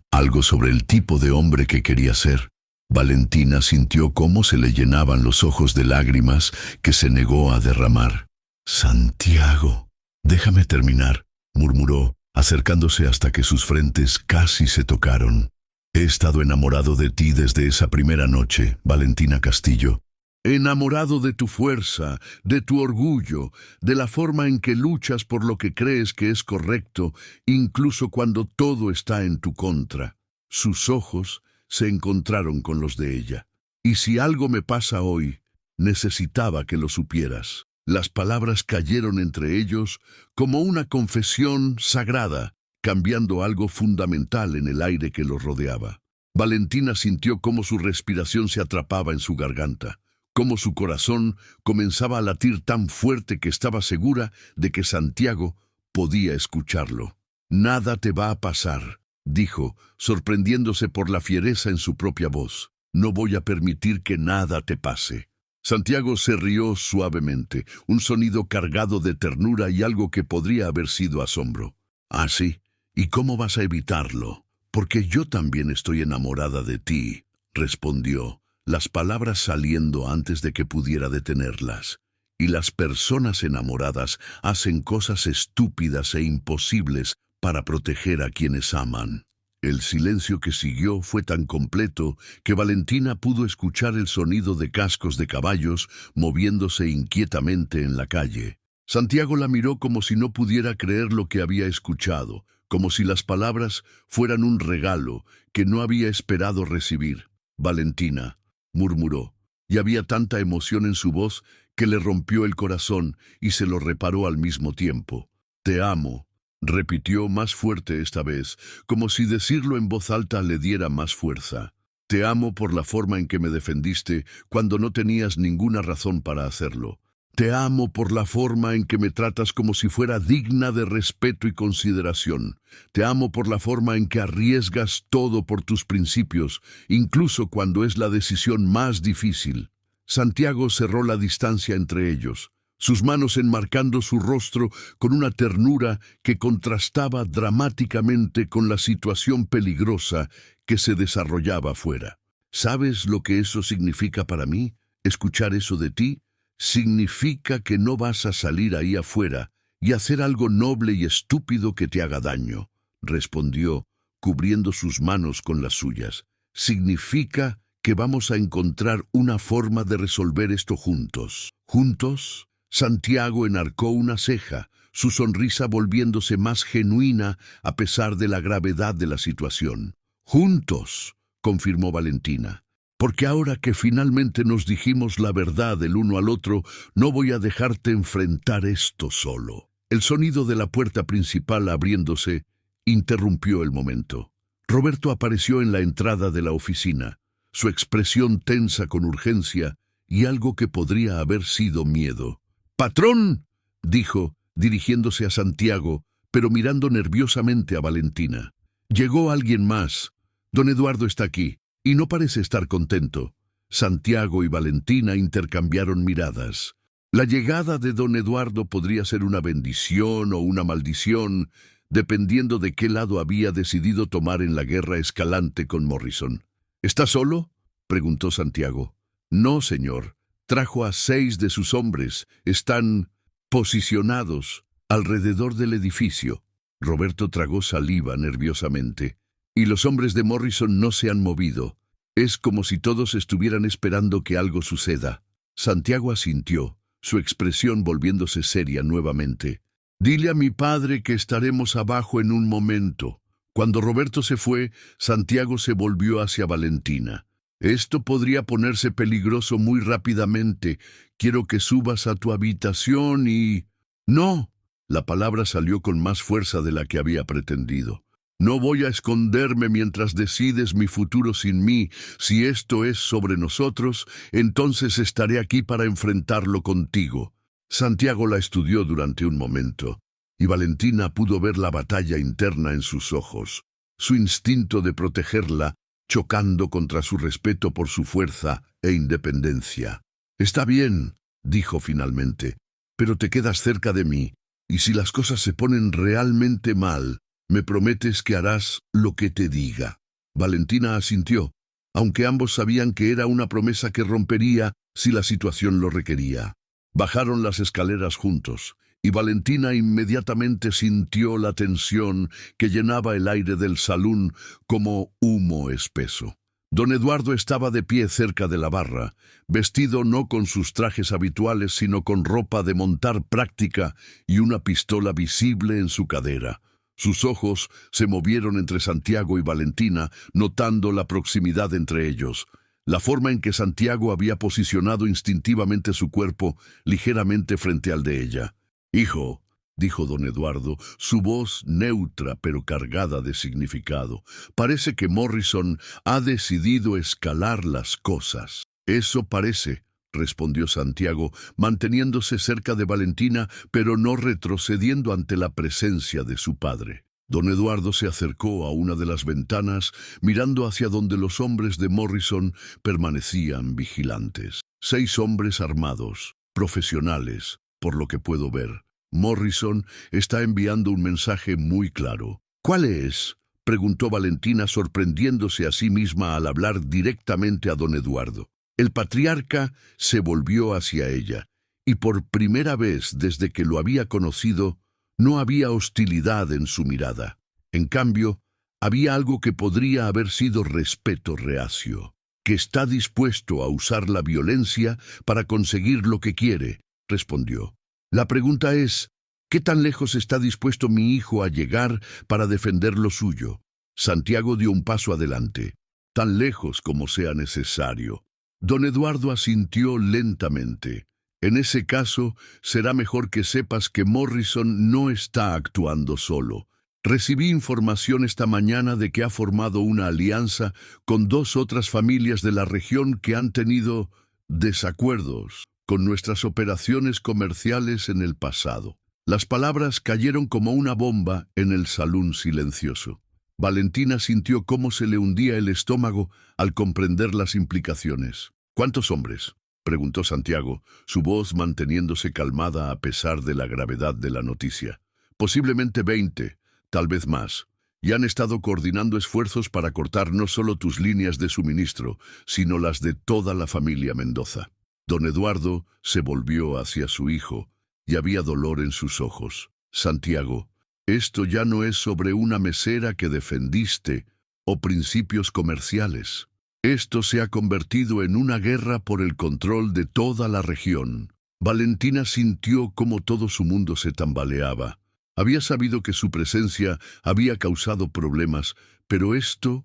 algo sobre el tipo de hombre que quería ser. Valentina sintió cómo se le llenaban los ojos de lágrimas que se negó a derramar. «Santiago, déjame terminar», murmuró, acercándose hasta que sus frentes casi se tocaron. «He estado enamorado de ti desde esa primera noche, Valentina Castillo. Enamorado de tu fuerza, de tu orgullo, de la forma en que luchas por lo que crees que es correcto, incluso cuando todo está en tu contra». Sus ojos se encontraron con los de ella. «Y si algo me pasa hoy, necesitaba que lo supieras». Las palabras cayeron entre ellos como una confesión sagrada, cambiando algo fundamental en el aire que los rodeaba. Valentina sintió cómo su respiración se atrapaba en su garganta, cómo su corazón comenzaba a latir tan fuerte que estaba segura de que Santiago podía escucharlo. «Nada te va a pasar», dijo, sorprendiéndose por la fiereza en su propia voz. «No voy a permitir que nada te pase». Santiago se rió suavemente, un sonido cargado de ternura y algo que podría haber sido asombro. «¿Ah, sí? ¿Y cómo vas a evitarlo? Porque yo también estoy enamorada de ti», respondió, las palabras saliendo antes de que pudiera detenerlas. «Y las personas enamoradas hacen cosas estúpidas e imposibles para proteger a quienes aman». El silencio que siguió fue tan completo que Valentina pudo escuchar el sonido de cascos de caballos moviéndose inquietamente en la calle. Santiago la miró como si no pudiera creer lo que había escuchado, como si las palabras fueran un regalo que no había esperado recibir. «Valentina», murmuró, y había tanta emoción en su voz que le rompió el corazón y se lo reparó al mismo tiempo. «Te amo», repitió más fuerte esta vez, como si decirlo en voz alta le diera más fuerza. «Te amo por la forma en que me defendiste cuando no tenías ninguna razón para hacerlo. Te amo por la forma en que me tratas como si fuera digna de respeto y consideración. Te amo por la forma en que arriesgas todo por tus principios, incluso cuando es la decisión más difícil». Santiago cerró la distancia entre ellos, sus manos enmarcando su rostro con una ternura que contrastaba dramáticamente con la situación peligrosa que se desarrollaba afuera. «¿Sabes lo que eso significa para mí? Escuchar eso de ti significa que no vas a salir ahí afuera y hacer algo noble y estúpido que te haga daño», respondió, cubriendo sus manos con las suyas. «Significa que vamos a encontrar una forma de resolver esto juntos». «¿Juntos?». Santiago enarcó una ceja, su sonrisa volviéndose más genuina a pesar de la gravedad de la situación. «Juntos», confirmó Valentina, «porque ahora que finalmente nos dijimos la verdad el uno al otro, no voy a dejarte enfrentar esto solo». El sonido de la puerta principal abriéndose interrumpió el momento. Roberto apareció en la entrada de la oficina, su expresión tensa con urgencia y algo que podría haber sido miedo. «¡Patrón!», dijo, dirigiéndose a Santiago, pero mirando nerviosamente a Valentina. «Llegó alguien más. Don Eduardo está aquí, y no parece estar contento». Santiago y Valentina intercambiaron miradas. La llegada de don Eduardo podría ser una bendición o una maldición, dependiendo de qué lado había decidido tomar en la guerra escalante con Morrison. «¿Está solo?», preguntó Santiago. «No, señor. Trajo a 6 de sus hombres. Están posicionados alrededor del edificio». Roberto tragó saliva nerviosamente. «Y los hombres de Morrison no se han movido. Es como si todos estuvieran esperando que algo suceda». Santiago asintió, su expresión volviéndose seria nuevamente. «Dile a mi padre que estaremos abajo en un momento». Cuando Roberto se fue, Santiago se volvió hacia Valentina. «Esto podría ponerse peligroso muy rápidamente. Quiero que subas a tu habitación y...» «No». La palabra salió con más fuerza de la que había pretendido. «No voy a esconderme mientras decides mi futuro sin mí. Si esto es sobre nosotros, entonces estaré aquí para enfrentarlo contigo». Santiago la estudió durante un momento, y Valentina pudo ver la batalla interna en sus ojos, su instinto de protegerla chocando contra su respeto por su fuerza e independencia. «Está bien», dijo finalmente, «pero te quedas cerca de mí, y si las cosas se ponen realmente mal, me prometes que harás lo que te diga». Valentina asintió, aunque ambos sabían que era una promesa que rompería si la situación lo requería. Bajaron las escaleras juntos, y Valentina inmediatamente sintió la tensión que llenaba el aire del salón como humo espeso. Don Eduardo estaba de pie cerca de la barra, vestido no con sus trajes habituales, sino con ropa de montar práctica y una pistola visible en su cadera. Sus ojos se movieron entre Santiago y Valentina, notando la proximidad entre ellos. la forma en que Santiago había posicionado instintivamente su cuerpo ligeramente frente al de ella. «Hijo», dijo don Eduardo, su voz neutra pero cargada de significado, «parece que Morrison ha decidido escalar las cosas». «Eso parece», respondió Santiago, manteniéndose cerca de Valentina, pero no retrocediendo ante la presencia de su padre. Don Eduardo se acercó a una de las ventanas, mirando hacia donde los hombres de Morrison permanecían vigilantes. 6 hombres armados, profesionales, por lo que puedo ver. Morrison está enviando un mensaje muy claro. «¿Cuál es?», preguntó Valentina, sorprendiéndose a sí misma al hablar directamente a don Eduardo. El patriarca se volvió hacia ella, y por primera vez desde que lo había conocido, no había hostilidad en su mirada. En cambio, había algo que podría haber sido respeto reacio, que está dispuesto a usar la violencia para conseguir lo que quiere, respondió. La pregunta es, ¿qué tan lejos está dispuesto mi hijo a llegar para defender lo suyo? Santiago dio un paso adelante, tan lejos como sea necesario. Don Eduardo asintió lentamente. En ese caso, será mejor que sepas que Morrison no está actuando solo. Recibí información esta mañana de que ha formado una alianza con 2 otras familias de la región que han tenido desacuerdos con nuestras operaciones comerciales en el pasado. Las palabras cayeron como una bomba en el salón silencioso. Valentina sintió cómo se le hundía el estómago al comprender las implicaciones. «¿Cuántos hombres?», preguntó Santiago, su voz manteniéndose calmada a pesar de la gravedad de la noticia. «Posiblemente 20, tal vez más. Y han estado coordinando esfuerzos para cortar no solo tus líneas de suministro, sino las de toda la familia Mendoza». Don Eduardo se volvió hacia su hijo, y había dolor en sus ojos. «Santiago, esto ya no es sobre una mesera que defendiste o principios comerciales. Esto se ha convertido en una guerra por el control de toda la región». Valentina sintió cómo todo su mundo se tambaleaba. Había sabido que su presencia había causado problemas, pero esto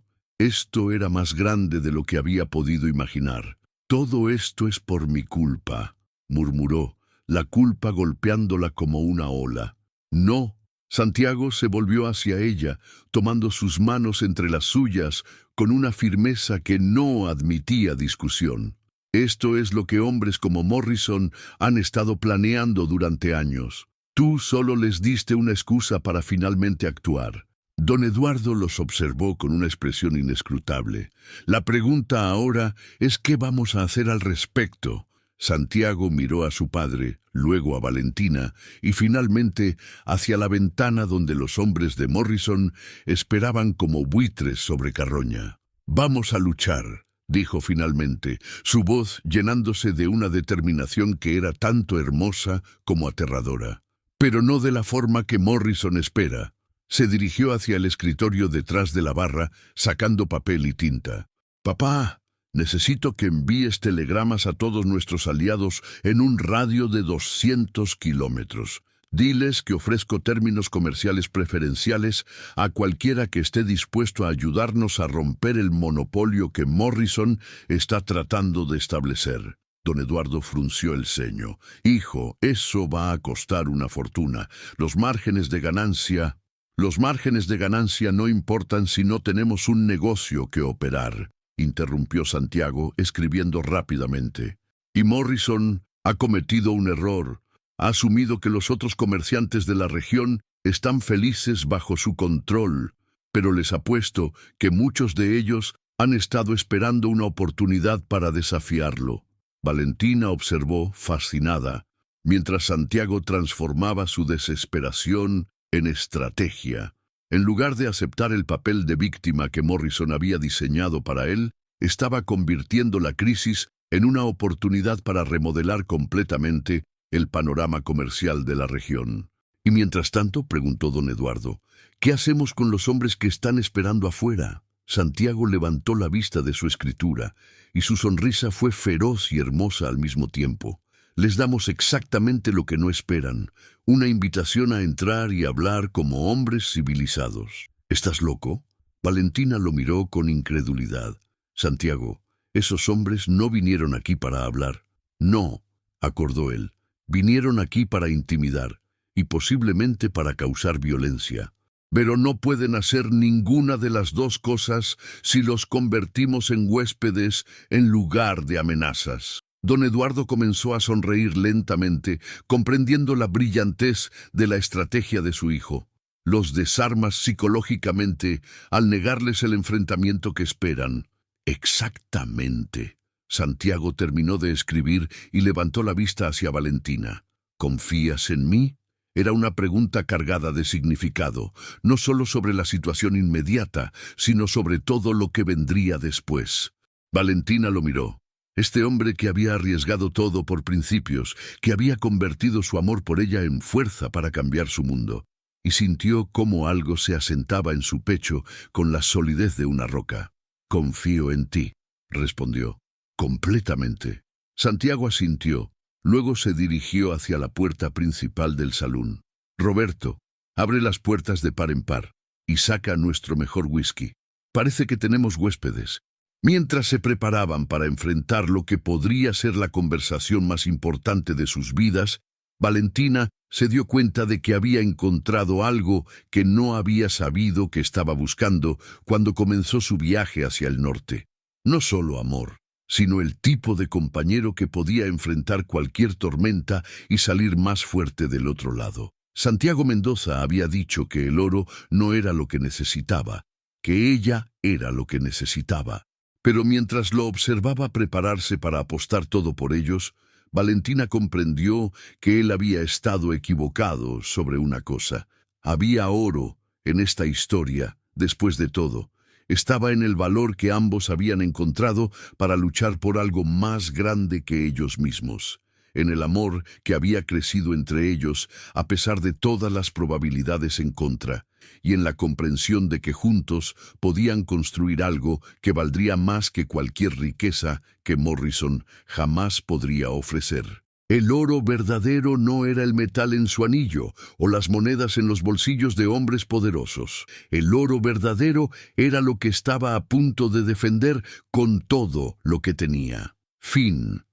era más grande de lo que había podido imaginar. «Todo esto es por mi culpa», murmuró, la culpa golpeándola como una ola. «No». Santiago se volvió hacia ella, tomando sus manos entre las suyas con una firmeza que no admitía discusión. «Esto es lo que hombres como Morrison han estado planeando durante años. Tú solo les diste una excusa para finalmente actuar». Don Eduardo los observó con una expresión inescrutable. «La pregunta ahora es ¿qué vamos a hacer al respecto?». Santiago miró a su padre, luego a Valentina y finalmente hacia la ventana donde los hombres de Morrison esperaban como buitres sobre carroña. «Vamos a luchar», dijo finalmente, su voz llenándose de una determinación que era tanto hermosa como aterradora. «Pero no de la forma que Morrison espera». Se dirigió hacia el escritorio detrás de la barra, sacando papel y tinta. «Papá, necesito que envíes telegramas a todos nuestros aliados en un radio de 200 kilómetros. Diles que ofrezco términos comerciales preferenciales a cualquiera que esté dispuesto a ayudarnos a romper el monopolio que Morrison está tratando de establecer». Don Eduardo frunció el ceño. «Hijo, eso va a costar una fortuna. Los márgenes de ganancia no importan si no tenemos un negocio que operar», interrumpió Santiago, escribiendo rápidamente. «Y Morrison ha cometido un error. Ha asumido que los otros comerciantes de la región están felices bajo su control, pero les apuesto que muchos de ellos han estado esperando una oportunidad para desafiarlo». Valentina observó, fascinada, mientras Santiago transformaba su desesperación en estrategia. En lugar de aceptar el papel de víctima que Morrison había diseñado para él, estaba convirtiendo la crisis en una oportunidad para remodelar completamente el panorama comercial de la región. «Y mientras tanto», preguntó don Eduardo, «¿qué hacemos con los hombres que están esperando afuera?». Santiago levantó la vista de su escritura, y su sonrisa fue feroz y hermosa al mismo tiempo. «Les damos exactamente lo que no esperan, una invitación a entrar y hablar como hombres civilizados». «¿Estás loco?». Valentina lo miró con incredulidad. «Santiago, Esos hombres no vinieron aquí para hablar. No, acordó él, vinieron aquí para intimidar y posiblemente para causar violencia. Pero no pueden hacer ninguna de las dos cosas si los convertimos en huéspedes en lugar de amenazas. Don Eduardo comenzó a sonreír lentamente, comprendiendo la brillantez de la estrategia de su hijo. Los desarmas psicológicamente al negarles el enfrentamiento que esperan. Exactamente. Santiago terminó de escribir y levantó la vista hacia Valentina. ¿Confías en mí? Era una pregunta cargada de significado, no solo sobre la situación inmediata, sino sobre todo lo que vendría después. Valentina lo miró. Este hombre que había arriesgado todo por principios, que había convertido su amor por ella en fuerza para cambiar su mundo, y sintió cómo algo se asentaba en su pecho con la solidez de una roca. «Confío en ti», respondió. «Completamente». Santiago asintió. Luego se dirigió hacia la puerta principal del salón. «Roberto, abre las puertas de par en par y saca nuestro mejor whisky. Parece que tenemos huéspedes». Mientras se preparaban para enfrentar lo que podría ser la conversación más importante de sus vidas, Valentina se dio cuenta de que había encontrado algo que no había sabido que estaba buscando cuando comenzó su viaje hacia el norte. No solo amor, sino el tipo de compañero que podía enfrentar cualquier tormenta y salir más fuerte del otro lado. Santiago Mendoza había dicho que el oro no era lo que necesitaba, que ella era lo que necesitaba. Pero mientras lo observaba prepararse para apostar todo por ellos, Valentina comprendió que él había estado equivocado sobre una cosa. Había oro en esta historia, después de todo. Estaba en el valor que ambos habían encontrado para luchar por algo más grande que ellos mismos, en el amor que había crecido entre ellos a pesar de todas las probabilidades en contra, y en la comprensión de que juntos podían construir algo que valdría más que cualquier riqueza que Morrison jamás podría ofrecer. El oro verdadero no era el metal en su anillo o las monedas en los bolsillos de hombres poderosos. El oro verdadero era lo que estaba a punto de defender con todo lo que tenía. Fin.